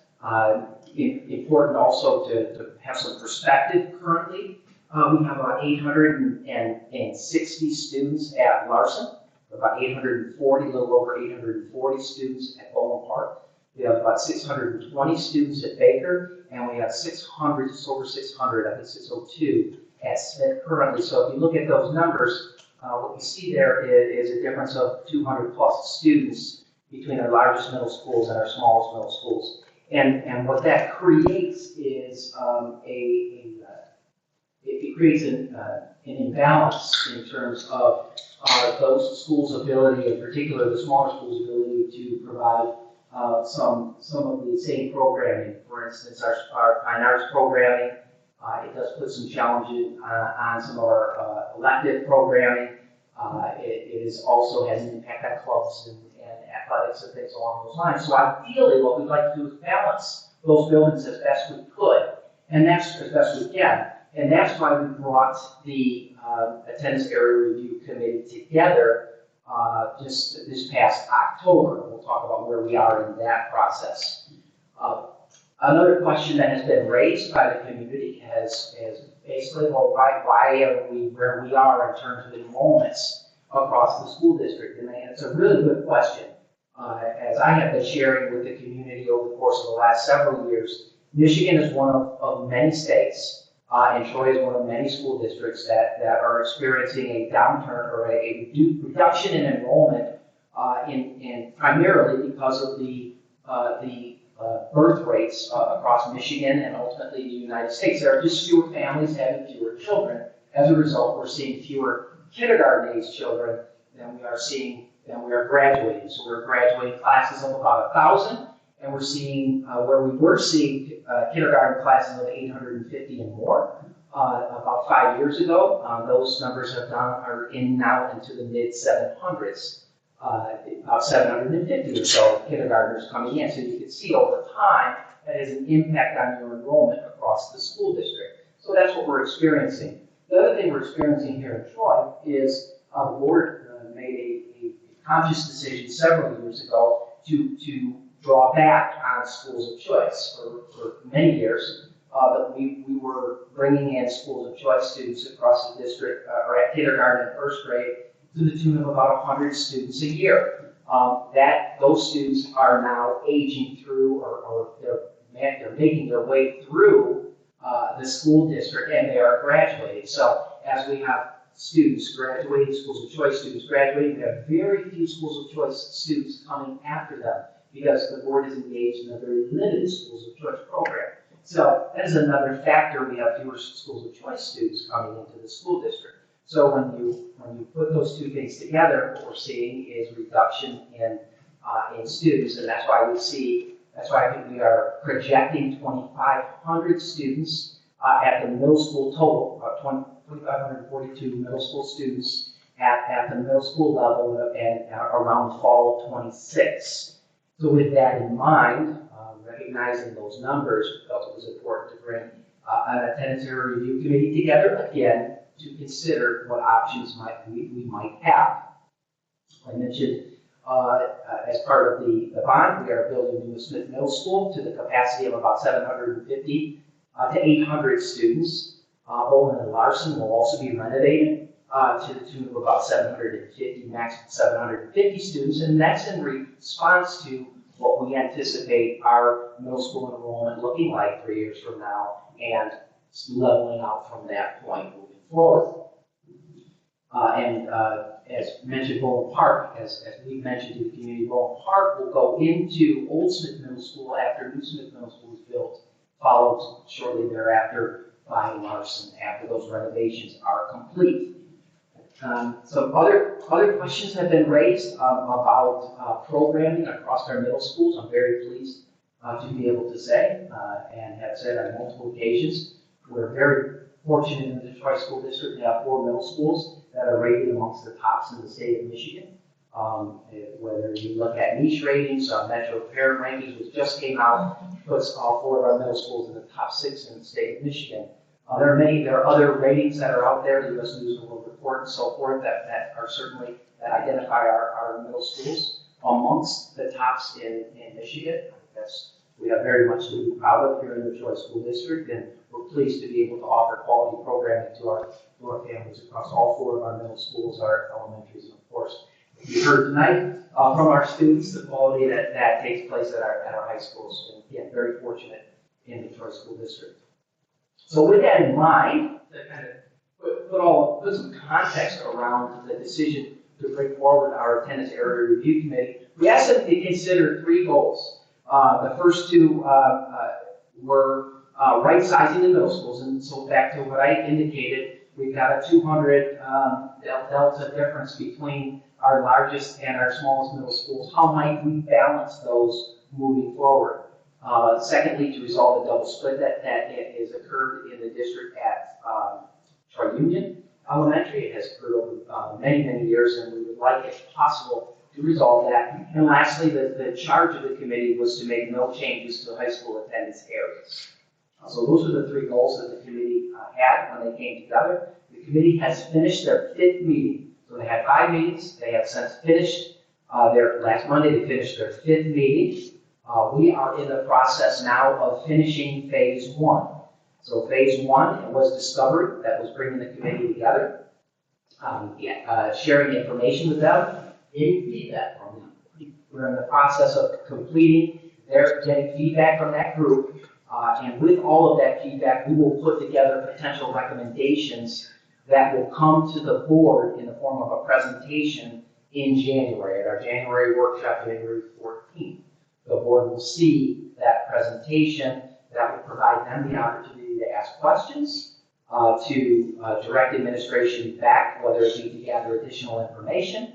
Important also to have some perspective currently. We have about 860 students at Larson, about 840, a little over 840 students at Bowman Park. We have about 620 students at Baker, and we have 600, just over 600, I think 602 at Smith currently. So if you look at those numbers, what you see there is a difference of 200 plus students between our largest middle schools and our smallest middle schools. And what that creates is it creates an imbalance in terms of those schools' ability, in particular the smaller schools' ability to provide some of the same programming. For instance, our fine arts programming, it does put some challenges on some of our elective programming. It is also has an impact on clubs and athletics and things along those lines. So ideally, what we'd like to do is balance those buildings as best we could, and that's as best we can. And that's why we brought the Attendance Area Review Committee together just this past October. We'll talk about where we are in that process. Another question that has been raised by the community has basically, well, why are we where we are in terms of enrollments across the school district? And it's a really good question. As I have been sharing with the community over the course of the last several years, Michigan is one of many states, and Troy is one of many school districts that are experiencing a downturn or a reduction in enrollment, in primarily because of the birth rates across Michigan and ultimately the United States. There are just fewer families having fewer children. As a result, we're seeing fewer kindergarten-age children than we are graduating. So we're graduating classes of about 1,000, and we're seeing where we were seeing kindergarten classes of 850 and more about 5 years ago. Those numbers are now into the mid 700s. About 750 or so kindergartners coming in. So you can see over time that has an impact on your enrollment across the school district. So that's what we're experiencing. The other thing we're experiencing here in Troy is the board made a conscious decision several years ago to draw back on schools of choice. For many years, that we were bringing in schools of choice students across the district, or at kindergarten and first grade, to the tune of about 100 students a year. Those students are now aging through, or they're making their way through the school district, and they are graduating. So as we have students graduating, schools of choice students graduating, we have very few schools of choice students coming after them because the board is engaged in a very limited schools of choice program. So that is another factor. We have fewer schools of choice students coming into the school district. So when you put those two things together, what we're seeing is reduction in students, and that's why I think we are projecting 2,500 students at the middle school total, 2,542 middle school students at the middle school level and around the fall of 26. So with that in mind, recognizing those numbers, we felt it was important to bring an attendance area review committee together again to consider what options we might have. I mentioned as part of the bond, we are building New Smith Middle School to the capacity of about 750 to 800 students. Olin and Larson will also be renovated to the tune of about 750, maximum 750 students, and that's in response to what we anticipate our middle school enrollment looking like 3 years from now and leveling out from that point moving forward. As mentioned, Bowen Park, as we've mentioned to the community, Bowen Park will go into Old Smith Middle School after New Smith Middle School is built, followed shortly thereafter by Larson after those renovations are complete. Some other questions have been raised about programming across our middle schools. I'm very pleased to be able to say, and have said on multiple occasions, we're very fortunate in the Detroit School District to have 4 middle schools that are rated amongst the tops in the state of Michigan. Whether you look at niche ratings, Metro Parent Rankings, which just came out, puts all 4 of our middle schools in the top 6 in the state of Michigan. There are other ratings that are out there, the U.S. News and World Report and so forth, that are certainly, that identify our middle schools amongst the tops in Michigan. We have very much to be proud of here in the Detroit School District, and we're pleased to be able to offer quality programming to our families across all 4 of our middle schools, our elementaries, and of course, we heard tonight from our students the quality that takes place at our high schools. And again, very fortunate in the Detroit School District. So with that in mind, to kind of put some context around the decision to bring forward our attendance area review committee, we asked them to consider 3 goals. The first 2 were right-sizing the middle schools, and so back to what I indicated, we've got a 200 delta difference between our largest and our smallest middle schools. How might we balance those moving forward? Secondly, to resolve the double split that has occurred in the district at Troy Union Elementary. It has occurred over many years, and we would like, if possible, to resolve that. And lastly, the charge of the committee was to make no changes to high school attendance areas. So those are the 3 goals that the committee had when they came together. The committee has finished their 5th meeting. So they had 5 meetings. They have since finished last Monday, they finished their 5th meeting. We are in the process now of finishing phase 1. So phase 1 was discovery, that was bringing the committee together, sharing information with them, getting feedback from them. We're in the process of completing getting feedback from that group, and with all of that feedback, we will put together potential recommendations that will come to the board in the form of a presentation in January, at our January workshop, January 14th. The board will see that presentation. That will provide them the opportunity to ask questions, to direct administration back, whether it be to gather additional information,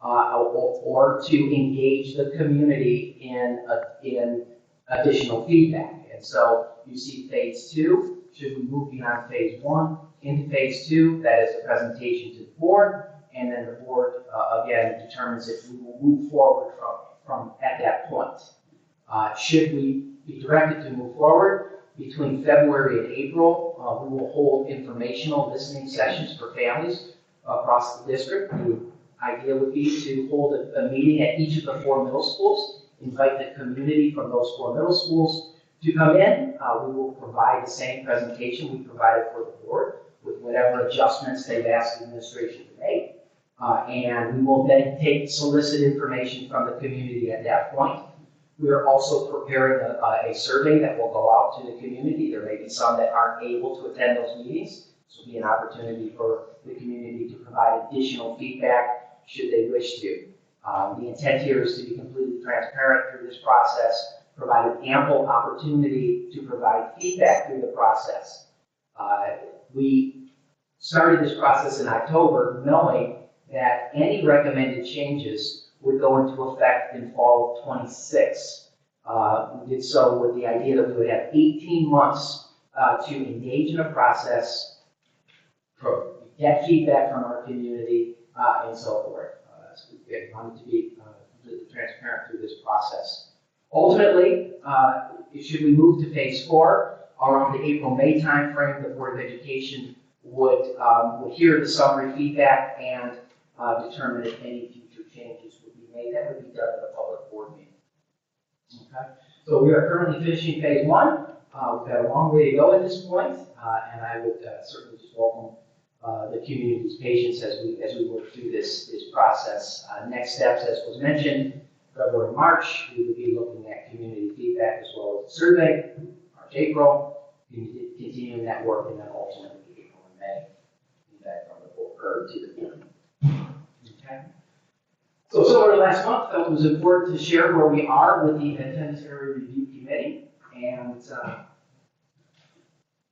or to engage the community in additional feedback. And so you see phase 2, should we move beyond phase 1 into phase 2, that is a presentation to the board, and then the board again determines if we will move forward from at that point. Should we be directed to move forward between February and April, we will hold informational listening sessions for families across the district. The idea would be to hold a meeting at each of the 4 middle schools, invite the community from those 4 middle schools to come in. We will provide the same presentation we provided for the board with whatever adjustments they've asked the administration to make. And we will then solicit information from the community at that point. We are also preparing a survey that will go out to the community. There may be some that aren't able to attend those meetings. This will be an opportunity for the community to provide additional feedback should they wish to. The intent here is to be completely transparent through this process, provided ample opportunity to provide feedback through the process. We started this process in October knowing that any recommended changes would go into effect in fall of '26. We did so with the idea that we would have 18 months to engage in a process, get feedback from our community, and so forth. So we wanted to be completely transparent through this process. Ultimately, should we move to phase 4, around the April-May timeframe, the Board of Education would hear the summary feedback and determine if any future changes would be made. That would be done at a public board meeting. Okay. So we are currently finishing phase 1. We've got a long way to go at this point, and I would certainly just welcome the community's patience as we work through this process. Next steps, as was mentioned, February, March, we would be looking at community feedback as well as the survey. March, April, continuing that work, and then ultimately April and May, feedback from the board or to the board. Okay. So similar to last month, I felt it was important to share where we are with the Attendance Area Review Committee, and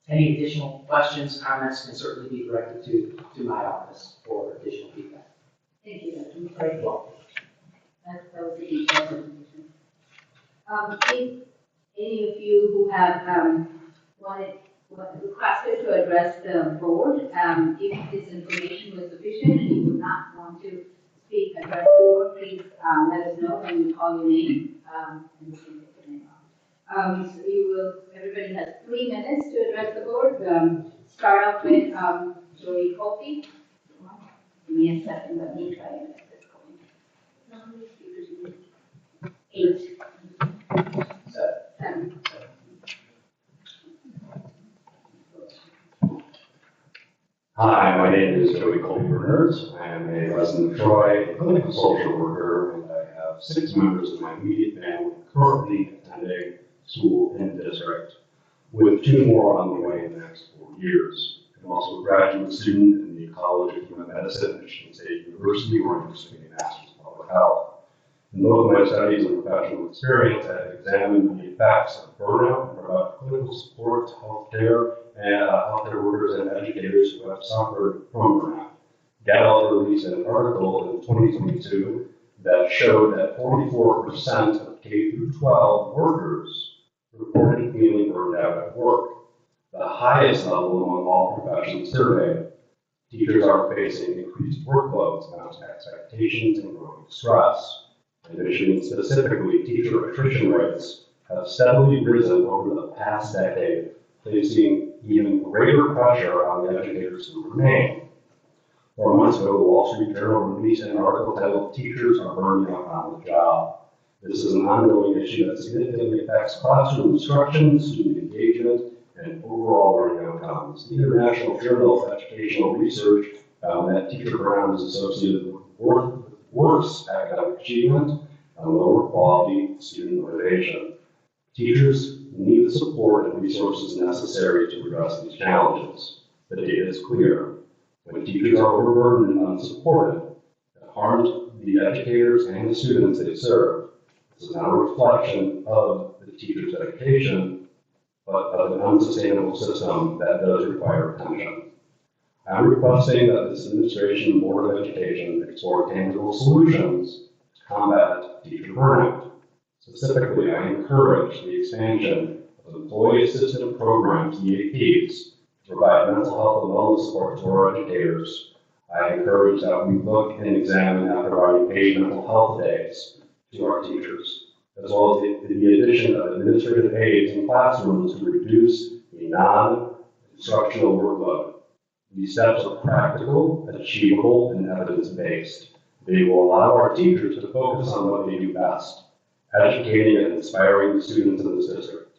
any additional questions, comments can certainly be directed to my office for additional feedback. Thank you, Dr. McCarthy. That was a detailed presentation. If any of you who have requested to address the board, if this information was sufficient and you would not want to address the board, please let us know when we call your name, and we can take your name off. So everybody has 3 minutes to address the board. Start off with Jody Kofi. Give me a second, let me try and get this going. How many speakers do you need? 8. 7. Hi, my name is Jody Colbert. I am a resident of Troy, a clinical social worker, and I have 6 members of my immediate family currently attending school in the district, with 2 more on the way in the next 4 years. I'm also a graduate student in the College of Human Medicine at Michigan State University, where I'm pursuing a Master's of Public Health. In both of my studies and professional experience, I have examined the effects of burnout and provide clinical support to healthcare workers and educators who have suffered from burnout. Gallup released an article in 2022 that showed that 44% of K-12 workers reported feeling burned out at work, the highest level among all professions surveyed. Teachers are facing increased workloads, mounting expectations, and growing stress. In Michigan specifically, teacher attrition rates have steadily risen over the past decade, placing even greater pressure on the educators who remain. 4 months ago, the Wall Street Journal released an article titled "Teachers Are Burning Out on the Job." This is an ongoing issue that significantly affects classroom instruction, student engagement, and overall learning outcomes. The International Journal of Educational Research found that teacher burnout is associated with worse academic achievement and lower quality student motivation. Teachers need the support and resources necessary to address these challenges. The data is clear. When teachers are overburdened and unsupported, it harms the educators and the students they serve. This is not a reflection of the teacher's dedication, but of an unsustainable system that does require attention. I'm requesting that this administration and Board of Education explore tangible solutions to combat teacher burnout. Specifically, I encourage the expansion of employee assistance programs, EAPs, to provide mental health and wellness support to our educators. I encourage that we look and examine at providing paid mental health days to our teachers, as well as the addition of administrative aides in classrooms to reduce the non-instructional workload. These steps are practical, achievable, and evidence-based. They will allow our teachers to focus on what they do best, educating and inspiring the students in this district.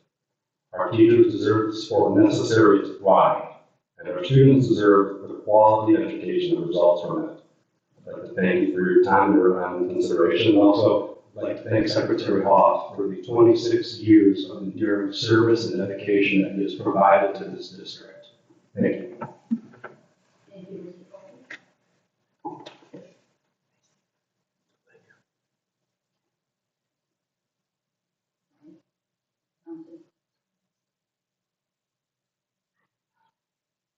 Our teachers deserve the support necessary to thrive, and our students deserve the quality education that results from it. I'd like to thank you for your time and consideration, and also I'd like to thank Secretary Hoff for the 26 years of enduring service and dedication that he has provided to this district. Thank you. Hamilton.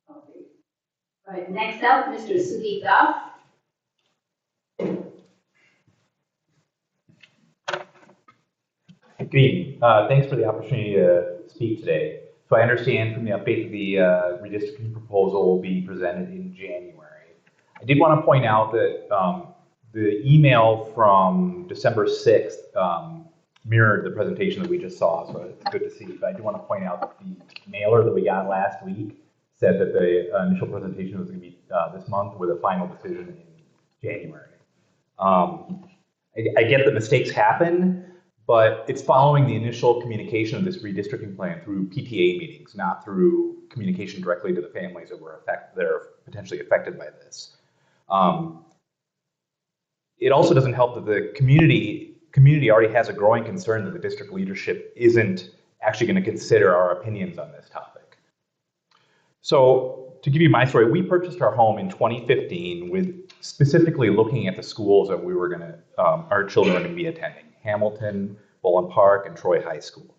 Okay. All right, next up, Mr. Sudeep Das. Good evening. Thanks for the opportunity to speak today. So I understand from the update that the redistricting proposal will be presented in January. I did want to point out that the email from December 6th mirrored the presentation that we just saw, so it's good to see. But I do want to point out that the mailer that we got last week said that the initial presentation was going to be this month with a final decision in January. I get that mistakes happen, but it's following the initial communication of this redistricting plan through PTA meetings, not through communication directly to the families that are potentially affected by this. It also doesn't help that the community already has a growing concern that the district leadership isn't actually going to consider our opinions on this topic. So to give you my story, we purchased our home in 2015 with specifically looking at the schools that we were going to, our children were going to be attending. Hamilton, Boland Park, and Troy High School.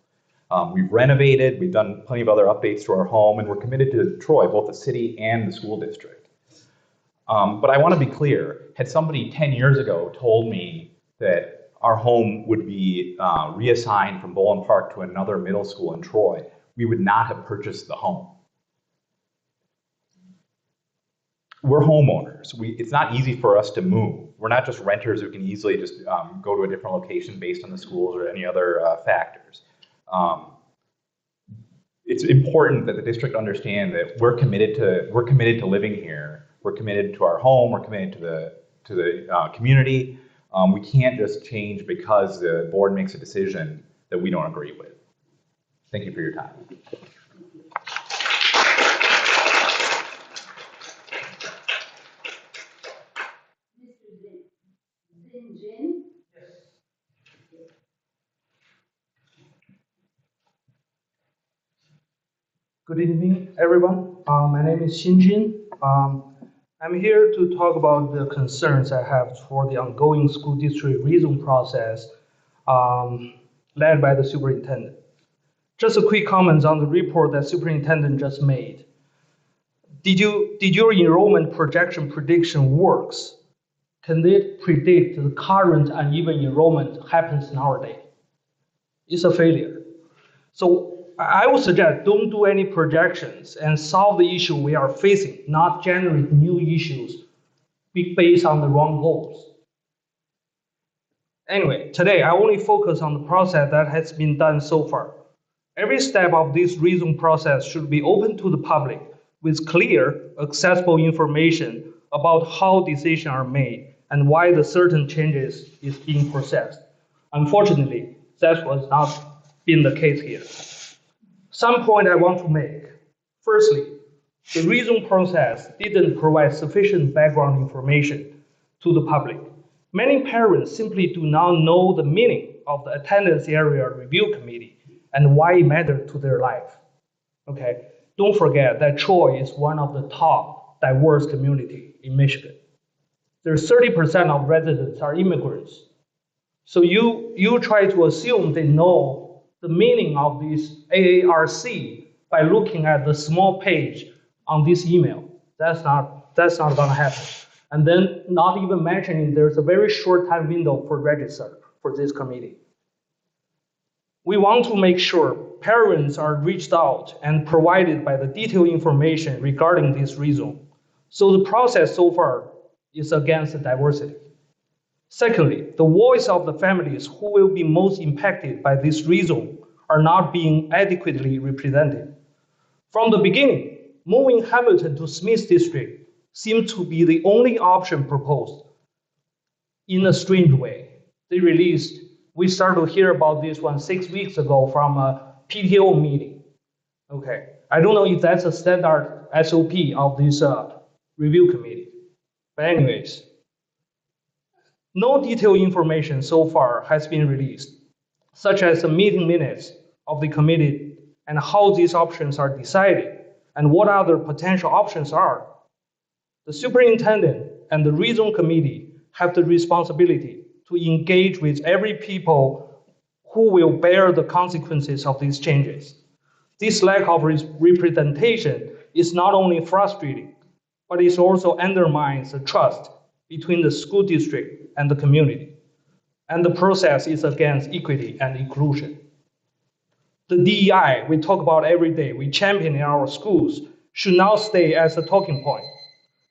We've renovated, we've done plenty of other updates to our home, and we're committed to Troy, both the city and the school district. But I want to be clear, had somebody 10 years ago told me that our home would be reassigned from Boland Park to another middle school in Troy, we would not have purchased the home. We're homeowners. It's not easy for us to move. We're not just renters who can easily just go to a different location based on the schools or any other factors. It's important that the district understand that we're committed to living here. We're committed to our home. We're committed to the community. We can't just change because the board makes a decision that we don't agree with. Thank you for your time. Good evening, everyone. My name is Xin Jin. I'm here to talk about the concerns I have for the ongoing school district rezone process led by the superintendent. Just a quick comment on the report that superintendent just made. Did your enrollment projection prediction works? Can it predict the current uneven enrollment happens nowadays? It's a failure. So I would suggest don't do any projections and solve the issue we are facing, not generate new issues based on the wrong goals. Anyway, today I only focus on the process that has been done so far. Every step of this rezone process should be open to the public with clear, accessible information about how decisions are made and why the certain changes is being processed. Unfortunately, that was not been the case here. Some point I want to make. Firstly, the rezone process didn't provide sufficient background information to the public. Many parents simply do not know the meaning of the attendance area review committee and why it mattered to their life. Okay, don't forget that Troy is one of the top diverse community in Michigan. There's 30% of residents are immigrants. So you try to assume they know the meaning of this AARC by looking at the small page on this email. That's not gonna happen. And then not even mentioning there's a very short time window for register for this committee. We want to make sure parents are reached out and provided by the detailed information regarding this rezone. So the process so far is against diversity. Secondly, the voice of the families who will be most impacted by this rezone are not being adequately represented. From the beginning, moving Hamilton to Smith District seemed to be the only option proposed. In a strange way, we started to hear about this one 6 weeks ago from a PTO meeting. Okay, I don't know if that's a standard SOP of this review committee. But anyways, no detailed information so far has been released, such as the meeting minutes of the committee and how these options are decided and what other potential options are. The superintendent and the rezone committee have the responsibility to engage with every people who will bear the consequences of these changes. This lack of representation is not only frustrating, but it also undermines the trust between the school district and the community. And the process is against equity and inclusion. The DEI we talk about every day, we champion in our schools, should now stay as a talking point.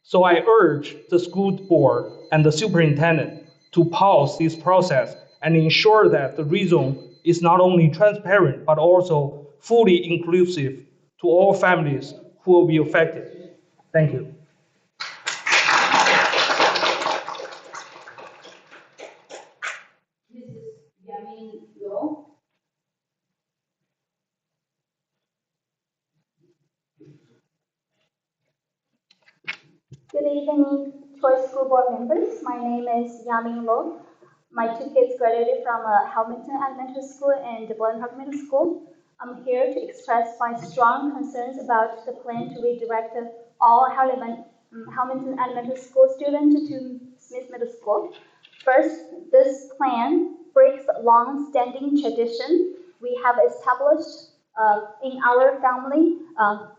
So I urge the school board and the superintendent to pause this process and ensure that the rezone is not only transparent, but also fully inclusive to all families who will be affected. Thank you. Mrs. Yamin Lo. Good evening, Choice School Board members. My name is Yamin Lo. My two kids graduated from Hamilton Elementary School and Belen Park Middle School. I'm here to express my strong concerns about the plan to redirect all Hamilton Elementary School students to Smith Middle School. First, this plan breaks a long-standing tradition we have established in our family,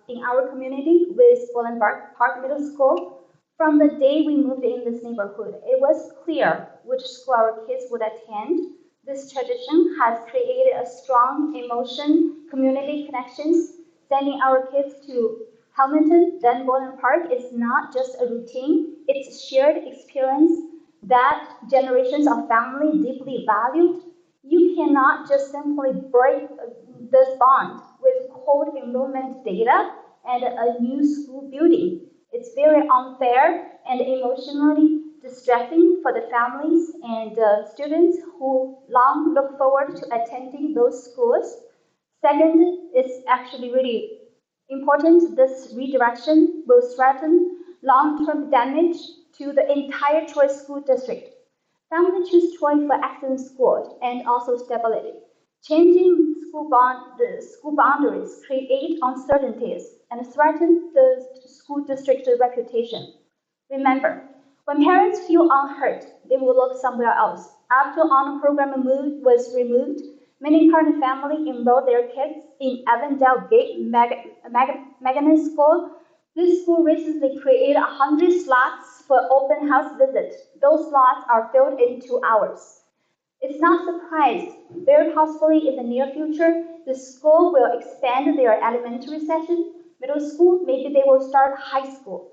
in our community with Belen Park Middle School. From the day we moved in this neighborhood, it was clear which school our kids would attend. This tradition has created a strong emotion, community connections. Sending our kids to Hamilton, then Belen Park is not just a routine, it's a shared experience that generations of family deeply valued. You cannot just simply break this bond with cold enrollment data and a new school building. It's very unfair and emotionally distressing for the families and students who long look forward to attending those schools. Second, it's actually really important. This redirection will threaten long-term damage to the entire Choice School District. Families choose Choice for excellent schools and also stability. Changing the school boundaries create uncertainties and threaten the school district's reputation. Remember, when parents feel unheard, they will look somewhere else. After honor program was removed, many current families enrolled their kids in Avondale Gate Magnet School. This school recently created 100 slots for open house visits. Those slots are filled in 2 hours. It's not surprised. Very possibly in the near future, the school will expand their elementary session, middle school, maybe they will start high school.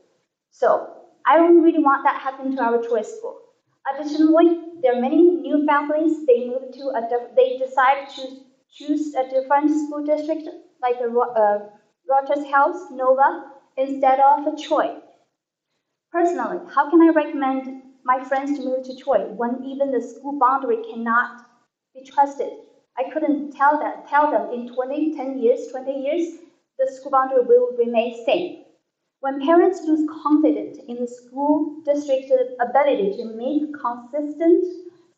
So I don't really want that happen to our Choice school. Additionally, there are many new families, they decide to choose a different school district, like Rogers House, Nova, instead of Troy. Personally, how can I recommend my friends to move to Troy when even the school boundary cannot be trusted? I couldn't tell them in 20 years, the school boundary will remain same. When parents lose confidence in the school district's ability to make consistent,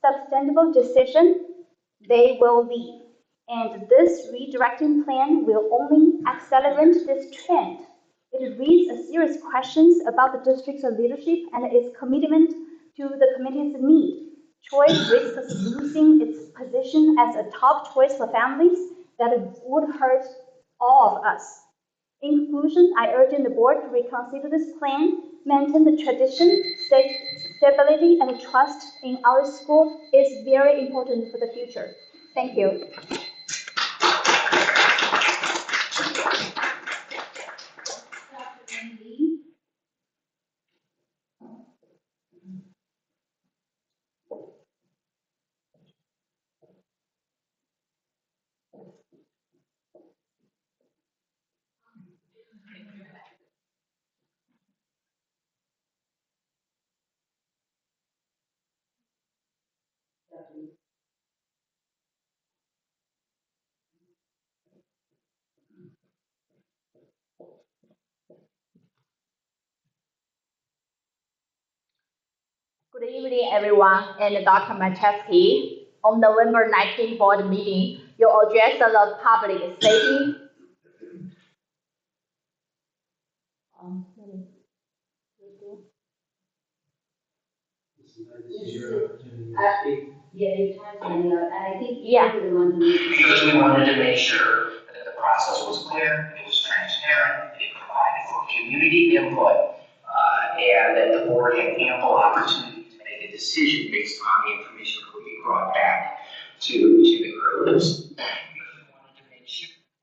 sustainable decisions, they will leave. And this redirecting plan will only accelerate this trend. It raises a serious questions about the district's leadership and its commitment to the community's need. Choice risks losing its position as a top choice for families that would hurt all of us. In conclusion, I urge the board to reconsider this plan, maintain the tradition, stability, and trust in our school is very important for the future. Thank you. Good evening, everyone, and Dr. Machewski. On November 19 board meeting, you addressed the public stating Yeah, your time's running out, and I think Yeah. you're the one who needs to. Because we wanted to make sure that the process was clear, it was transparent, it provided for community input, and that the board had ample opportunity to make a decision based on the information that we brought back to the groups.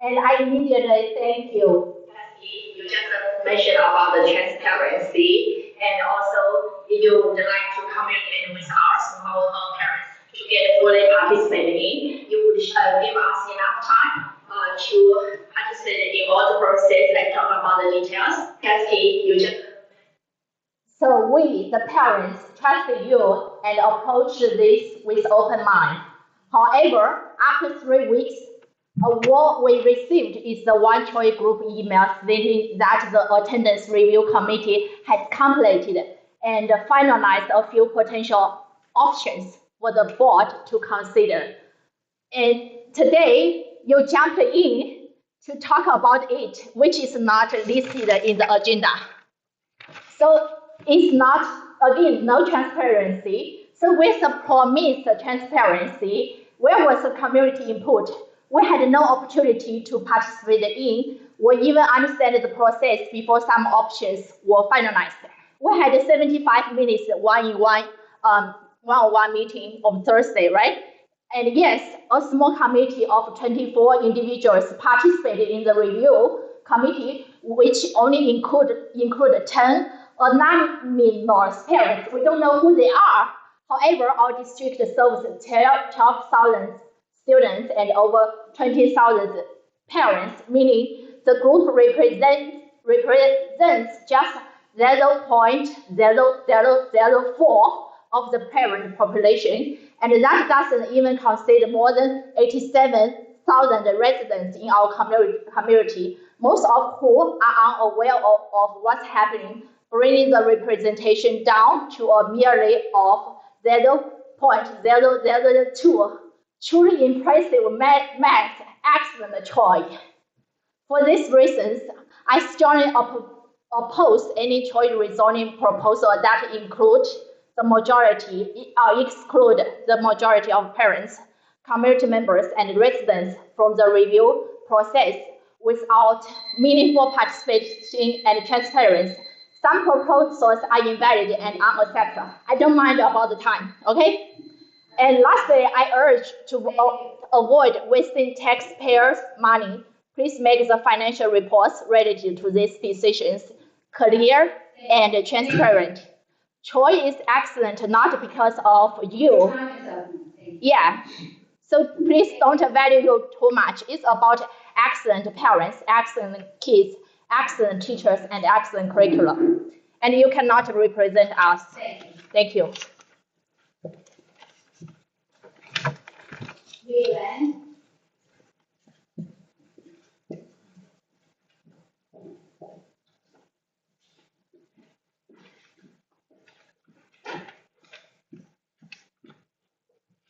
And I immediately thank you. You just mentioned about the transparency, and also if you would like to communicate with us, our parents, to get fully participating, you would give us enough time to participate in all the process and talk about the details. Kathy, you just. So we, the parents, trust you and approach this with open mind. However, after 3 weeks, what we received is the One Choice Group email stating that the attendance review committee has completed and finalized a few potential options for the board to consider. And today, you jumped in to talk about it, which is not listed in the agenda. So it's not, again, no transparency. So with the promised transparency, where was the community input? We had no opportunity to participate in or even understand the process before some options were finalized. We had 75 minutes one-on-one meeting on Thursday, right? And yes, a small committee of 24 individuals participated in the review committee, which only include 10 anonymous parents. We don't know who they are. However, our district serves 12,000 students and over 20,000 parents, meaning the group represents just 0.0004 of the parent population, and that doesn't even consider more than 87,000 residents in our community, most of whom are unaware of what's happening, bringing the representation down to a merely of 0.002. Truly impressive math, excellent choice. For these reasons, I strongly oppose any choice rezoning proposal that exclude the majority of parents, community members, and residents from the review process without meaningful participation and transparency. Some proposals are invalid and unacceptable. I don't mind about the time, okay? And lastly, I urge to avoid wasting taxpayers' money. Please make the financial reports related to these decisions clear and transparent. Troy is excellent not because of you. Yeah. So please don't value too much. It's about excellent parents, excellent kids, excellent teachers, and excellent curriculum. And you cannot represent us. Thank you.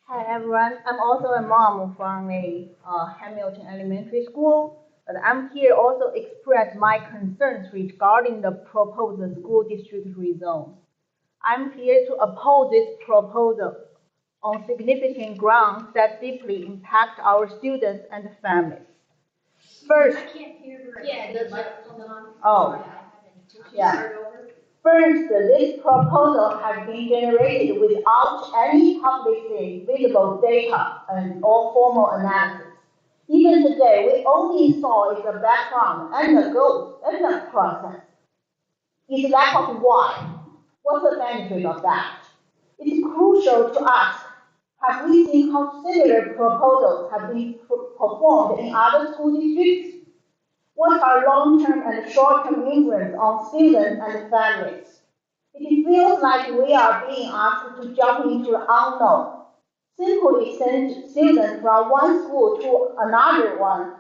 Hi everyone, I'm also a mom from a Hamilton Elementary School, but I'm here also express my concerns regarding the proposed school district rezone. I'm here to oppose this proposal on significant grounds that deeply impact our students and families. First, First, this proposal has been generated without any publicly visible data or formal analysis. Even today, we only saw its background and the goals and the process. Its lack of why. What's the benefit of that? It's crucial to ask, have we seen how similar proposals have been performed in other school districts? What are long-term and short-term influence on students and families? It feels like we are being asked to jump into the unknown. Simply send students from one school to another one.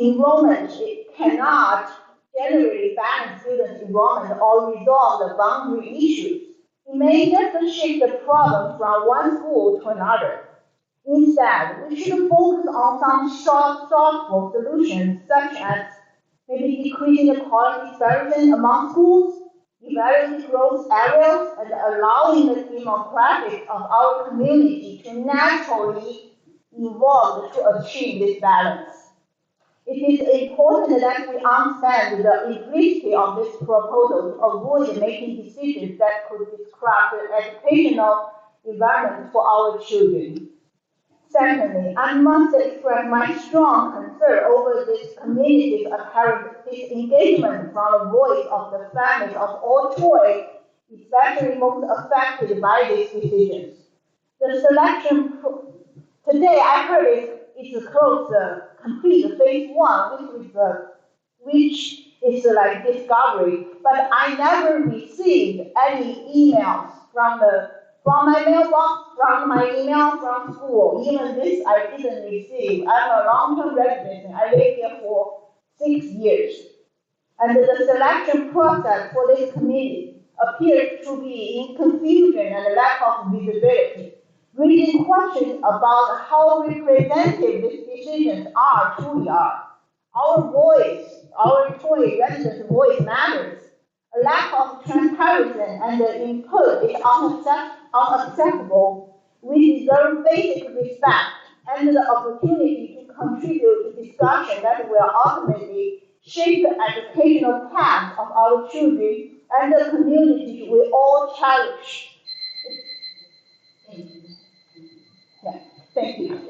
Enrollment cannot generally balance student enrollment or resolve the boundary issues. It may just shift the problem from one school to another. Instead, we should focus on some thoughtful solutions, such as maybe decreasing the quality disparity among schools, developing growth areas, and allowing the demographics of our community to naturally evolve to achieve this balance. It is important that we understand the implicity of this proposal to avoid making decisions that could disrupt the educational environment for our children. Secondly, I must express my strong concern over this community's apparent disengagement from the voice of the families of all Troy, especially most affected by these decisions. The selection today I heard it's close complete phase 1, which is like discovery, but I never received any emails from my mailbox, from my email, from school. Even this I didn't receive. I'm a long-term resident and I lived here for 6 years. And the selection process for this committee appears to be in confusion and lack of visibility, raising questions about how representative these decisions truly are. Our voice, our Troy residents' voice matters. A lack of transparency and input is unacceptable. We deserve basic respect and the opportunity to contribute to discussion that will ultimately shape the educational path of our children and the community we all cherish. Yeah, thank you.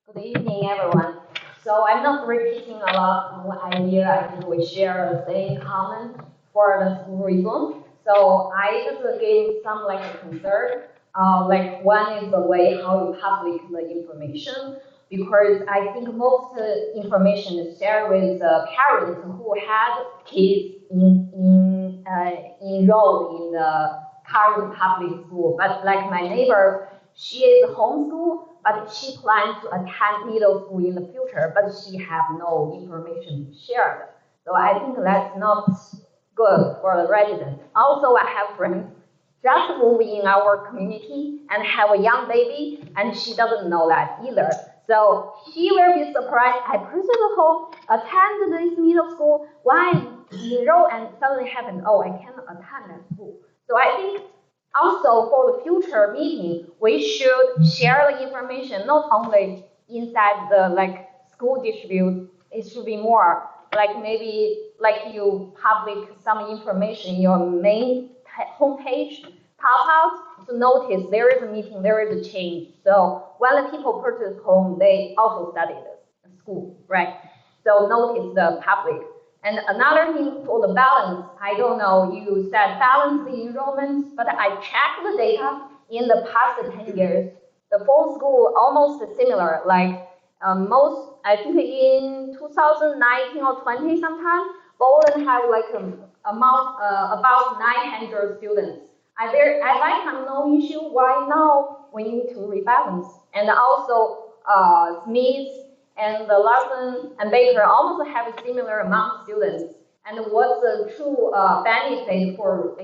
Good evening, everyone. So I'm not repeating a lot of idea. I think we share the same comment for the school reform. So I just gave some concern. Like one is the way how you publish the information, because I think most information is shared with the parents who had kids enrolled in the current public school. But like my neighbor, she is homeschool, but she plans to attend middle school in the future, but she have no information shared. So I think that's not good for the residents. Also, I have friends just moved in our community and have a young baby, and she doesn't know that either. So she will be surprised. I personally attend this middle school. Why enroll and suddenly happen? Oh, I cannot attend that school. So I think also for the future meeting, we should share the information not only inside the school district. It should be more maybe you publish some information in your main homepage, pop out to notice there is a meeting, there is a change. So when the people purchase home, they also study the school, right? So notice the public. And another thing for the balance, I don't know, you said balance the enrollments, but I checked the data in the past 10 years. The four school almost similar, most, I think in 2019 or 20 sometime, Bowdoin have about 900 students. I have no issue. Why now we need to rebalance? And also Smith and the Larson and Baker almost have a similar amount of students. And what's the true benefit for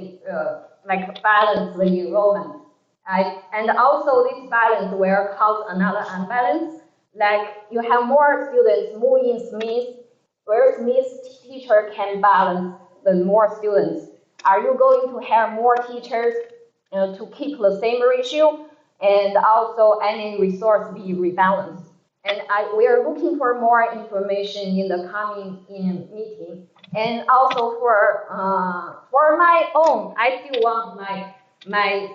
balance the enrollment? And also this balance will cause another unbalance. You have more students moving in Smith, where Smith's teacher can balance the more students. Are you going to have more teachers to keep the same ratio? And also any resource be rebalanced. And we are looking for more information in the coming meeting. And also for my own, I still want my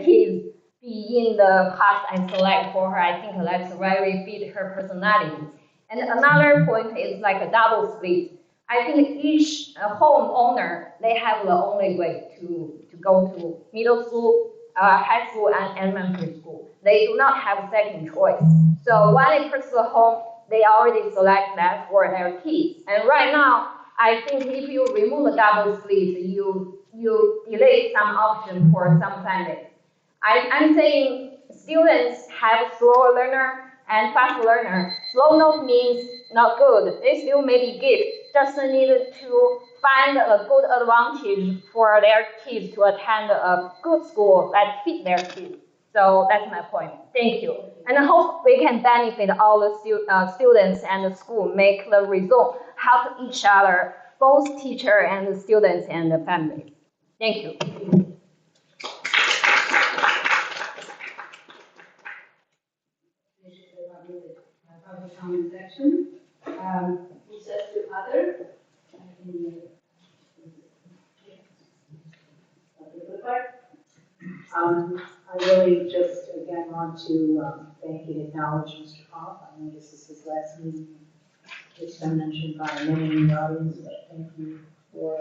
kids be in the class I select for her. I think that's very fit her personality. And another point is a double split. I think each homeowner, they have the only way to go to middle school, high school, and elementary school. They do not have a second choice. So when they purchase a home, they already select that for their kids. And right now, I think if you remove the double split, you delay some option for some families. I'm saying students have slower learner and fast learner. Slow note means not good. They still maybe give, just needed to find a good advantage for their kids to attend a good school that fit their kids. So that's my point. Thank you. And I hope we can benefit all the students and the school, make the result, help each other, both teacher and the students and the families. Thank you. Public comment section. Recess to other. I really just, again, want to thank and acknowledge Mr. Hoff. I know this is his last meeting. It's been mentioned by many in the audience, but thank you for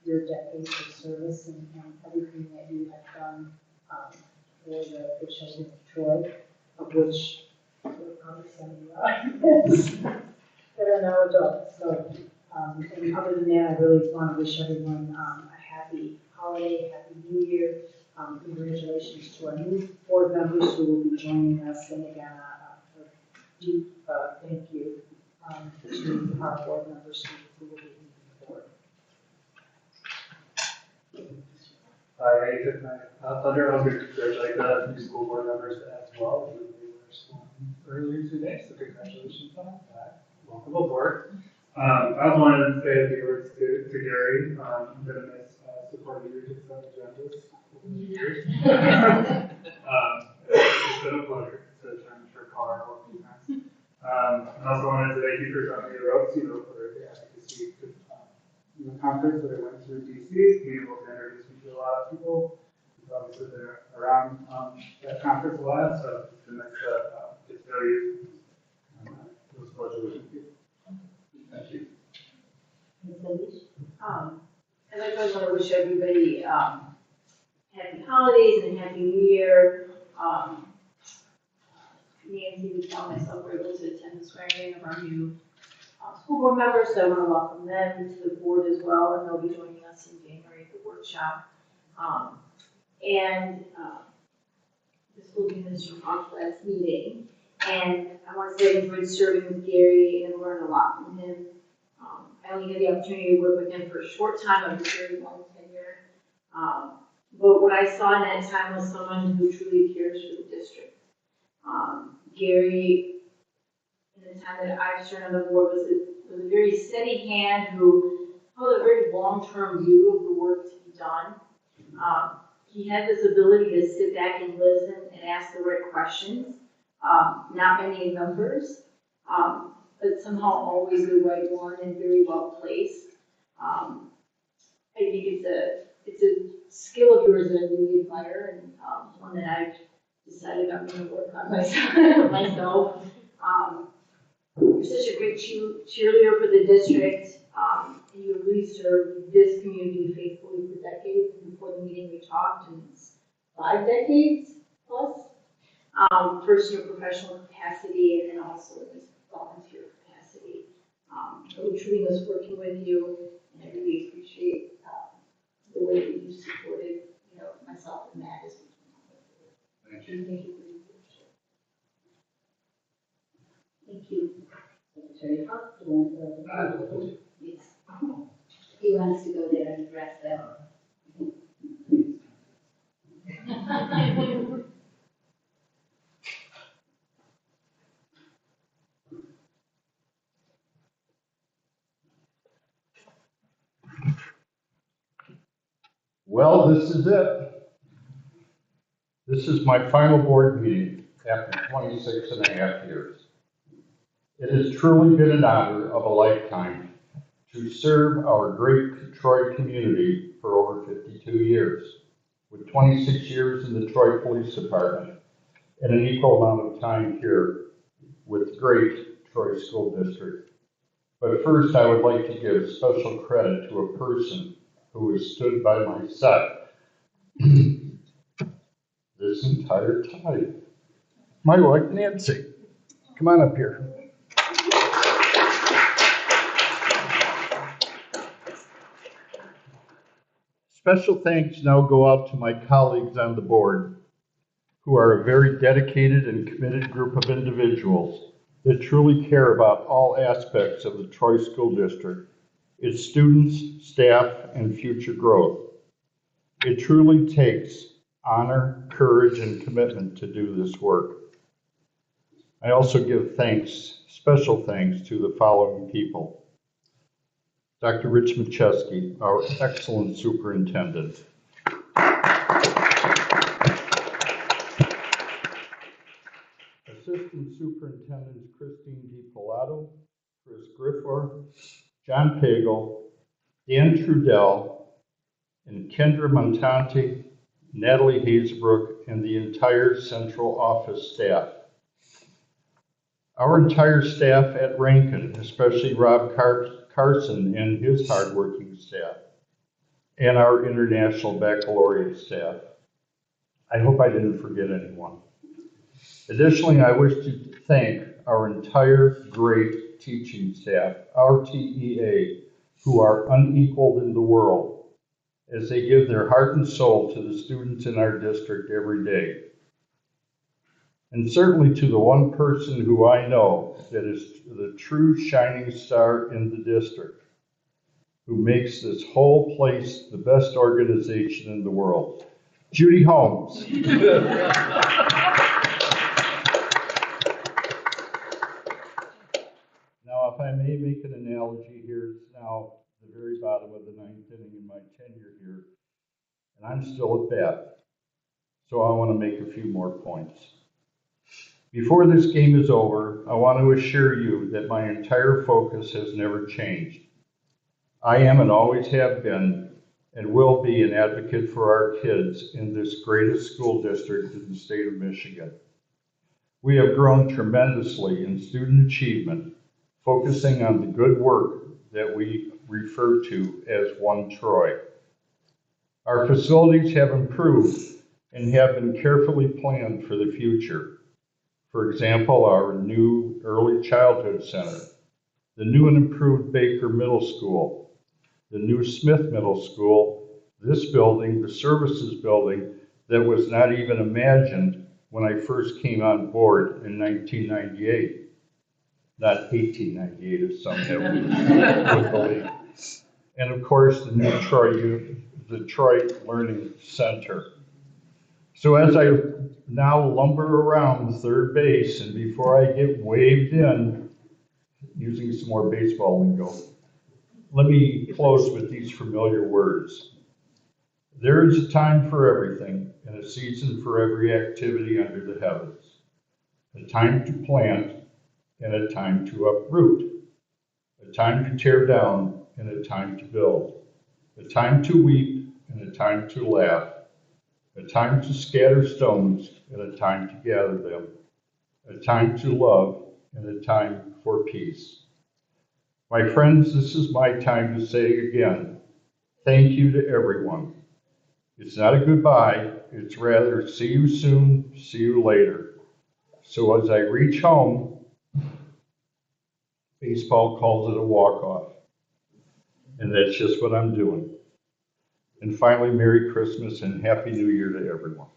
your decades of service and everything that you have done for the children of Troy, of which there are probably some of you that are now adults. So, and other than that, I really want to wish everyone a happy holiday, happy New Year. Congratulations to our new board members who will be joining us, and again, a deep thank you to our board members who will be moving forward. I took my thunder. I was going to congratulate the new school board members as well. They were sworn earlier today, so congratulations on that. Welcome aboard. I also wanted to say a few words to Gary. I'm going to miss supporting your kids on agendas over the years. It's been a pleasure to turn for Carl a few times. I also wanted to thank you for showing me the ropes, for the advocacy conference that I went to in DC, being able to introduce me to a lot of people. You've obviously been around that conference a lot, so it's been nice to get to know you. It was a pleasure working with you. Thank you. And I just want to wish everybody happy holidays and happy New Year. Nancy, Michelle, and myself were able to attend the swearing in of our new school board members, so I want to welcome them to the board as well, and they'll be joining us in January at the workshop. This will be Mr. Hoff's last meeting, and I want to say I enjoyed serving with Gary and learned a lot from him. I only had the opportunity to work with him for a short time of a very long tenure. But what I saw in that time was someone who truly cares for the district. Gary, in the time that I've served on the board, was a very steady hand who held a very long-term view of the work to be done. He had this ability to sit back and listen and ask the right questions. Not many numbers, but somehow always the right one and very well placed. I think it's a skill of yours that I really admire, and one that I've decided I'm going to work on myself. You're such a great cheerleader for the district, and you have really served this community faithfully for decades. And before the meeting, we talked, and it's 5 decades plus. First in your professional capacity, and then also in this volunteer capacity. We truly miss working with you, and I really appreciate the way that you supported, myself and Matt as we Thank you. Thank you for your leadership. Thank you. Secretary Huff, do you want to? Yes. He wants to go there and address that. Well, this is it. This is my final board meeting after 26 and a half years. It has truly been an honor of a lifetime to serve our great Troy community for over 52 years, with 26 years in the Troy Police Department and an equal amount of time here with the great Troy School District. But first, I would like to give special credit to a person who has stood by my side this entire time. My wife, Nancy. Come on up here. Special thanks now go out to my colleagues on the board, who are a very dedicated and committed group of individuals that truly care about all aspects of the Troy School District its students, staff, and future growth. It truly takes honor, courage, and commitment to do this work. I also give thanks, special thanks, to the following people. Dr. Rich Macheski, our excellent superintendent. Assistant Superintendents Christine DiPilato, Chris Griffor, John Pagel, Dan Trudell, and Kendra Montanti, Natalie Hazebrook, and the entire central office staff. Our entire staff at Rankin, especially Rob Carson and his hardworking staff, and our International Baccalaureate staff. I hope I didn't forget anyone. Additionally, I wish to thank our entire great teaching staff, our TEA, who are unequaled in the world, as they give their heart and soul to the students in our district every day. And certainly to the one person who I know that is the true shining star in the district, who makes this whole place the best organization in the world, Judy Holmes. Now, if I may make an analogy here, it's now the very bottom of the ninth inning in my tenure here, and I'm still at bat. So I want to make a few more points. Before this game is over, I want to assure you that my entire focus has never changed. I am and always have been and will be an advocate for our kids in this greatest school district in the state of Michigan. We have grown tremendously in student achievement, focusing on the good work that we refer to as One Troy. Our facilities have improved and have been carefully planned for the future. For example, our new early childhood center, the new and improved Baker Middle School, the new Smith Middle School, this building, the services building that was not even imagined when I first came on board in 1998. Not 1898, as some would believe. And of course, the new Troy Learning Center. So as I now lumber around third base, and before I get waved in, using some more baseball lingo, let me close with these familiar words. There is a time for everything and a season for every activity under the heavens. A time to plant and a time to uproot. A time to tear down and a time to build. A time to weep and a time to laugh. A time to scatter stones and a time to gather them. A time to love and a time for peace. My friends, this is my time to say again, thank you to everyone. It's not a goodbye, it's rather see you soon, see you later. So as I reach home, baseball calls it a walk-off. And that's just what I'm doing. And finally, Merry Christmas and Happy New Year to everyone.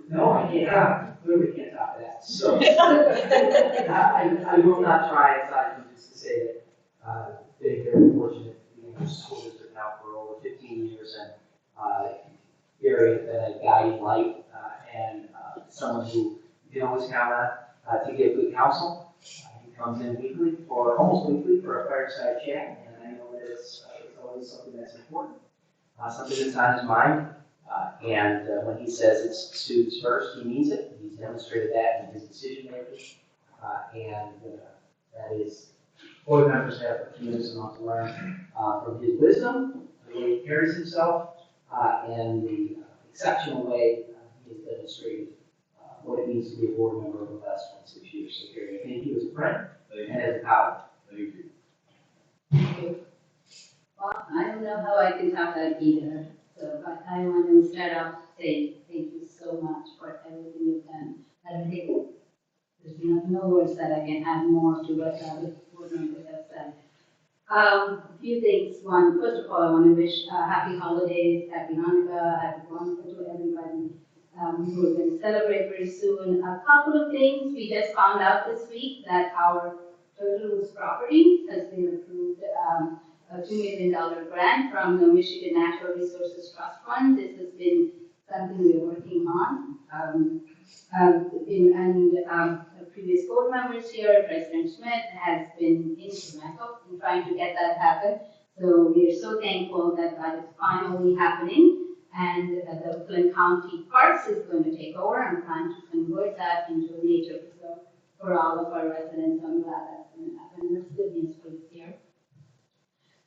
No, I can't. Clearly can't top that. So I will not try aside from just to say that being very fortunate to be in the school district now for over 15 years and very a guiding light and someone who you can always count on to give good counsel. He comes in weekly or almost weekly for a fireside chat, and I know that it's always something that's important, something that's on his mind. And when he says it's students first, he means it. He's demonstrated that in his decision making, and that is board members have a tremendous amount to learn from his wisdom, the way he carries himself, and the exceptional way he has demonstrated what it means to be a board member over the last 26 years. So, Gary, thank you as a friend and as a colleague. Thank you. Well, I don't know how I can top that either, so, but I want to start off saying thank you so much for everything you've done. I don't think there's no words that I can add more to what the other board members have said. A few things. One, first of all, I want to wish happy holidays, happy Hanukkah, happy Kwanzaa to everybody who is going to celebrate very soon. A couple of things. We just found out this week that our Turtle Woods property has been approved a $2 million grant from the Michigan Natural Resources Trust Fund. This has been something we're working on. The previous board members here, President Schmidt, has been instrumental in trying to get that happen. So we are so thankful that that is finally happening, and that the Flint County Parks is going to take over and plan to convert that into a nature preserve for all of our residents. I'm glad that's going to happen. That's good news for this year.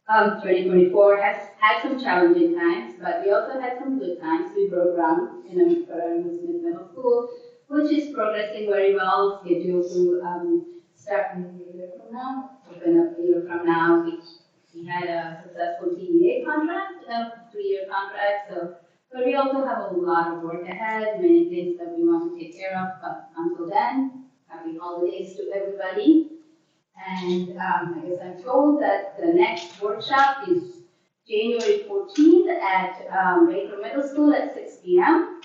2024 has had some challenging times, but we also had some good times. We broke ground in Smith Middle School, which is progressing very well, scheduled to start maybe a year from now, open up a year from now. We had a successful TDA contract, a 3-year contract, but we also have a lot of work ahead, many things that we want to take care of, but until then, happy holidays to everybody. And I guess I'm told that the next workshop is January 14th at Baker Middle School at 6 p.m.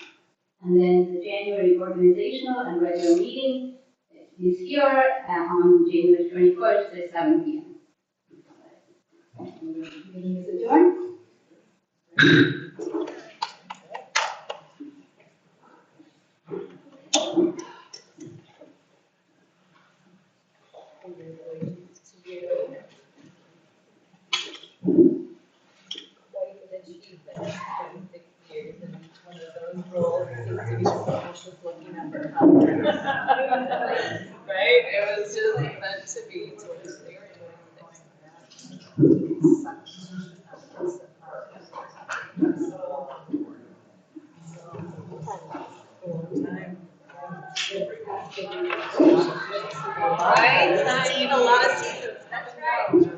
And then the January organizational and regular meeting is here on January 21st at 7 p.m. Meeting is adjourned. Right? It was just meant to be towards the Right? You need a lot of seasons. That's right.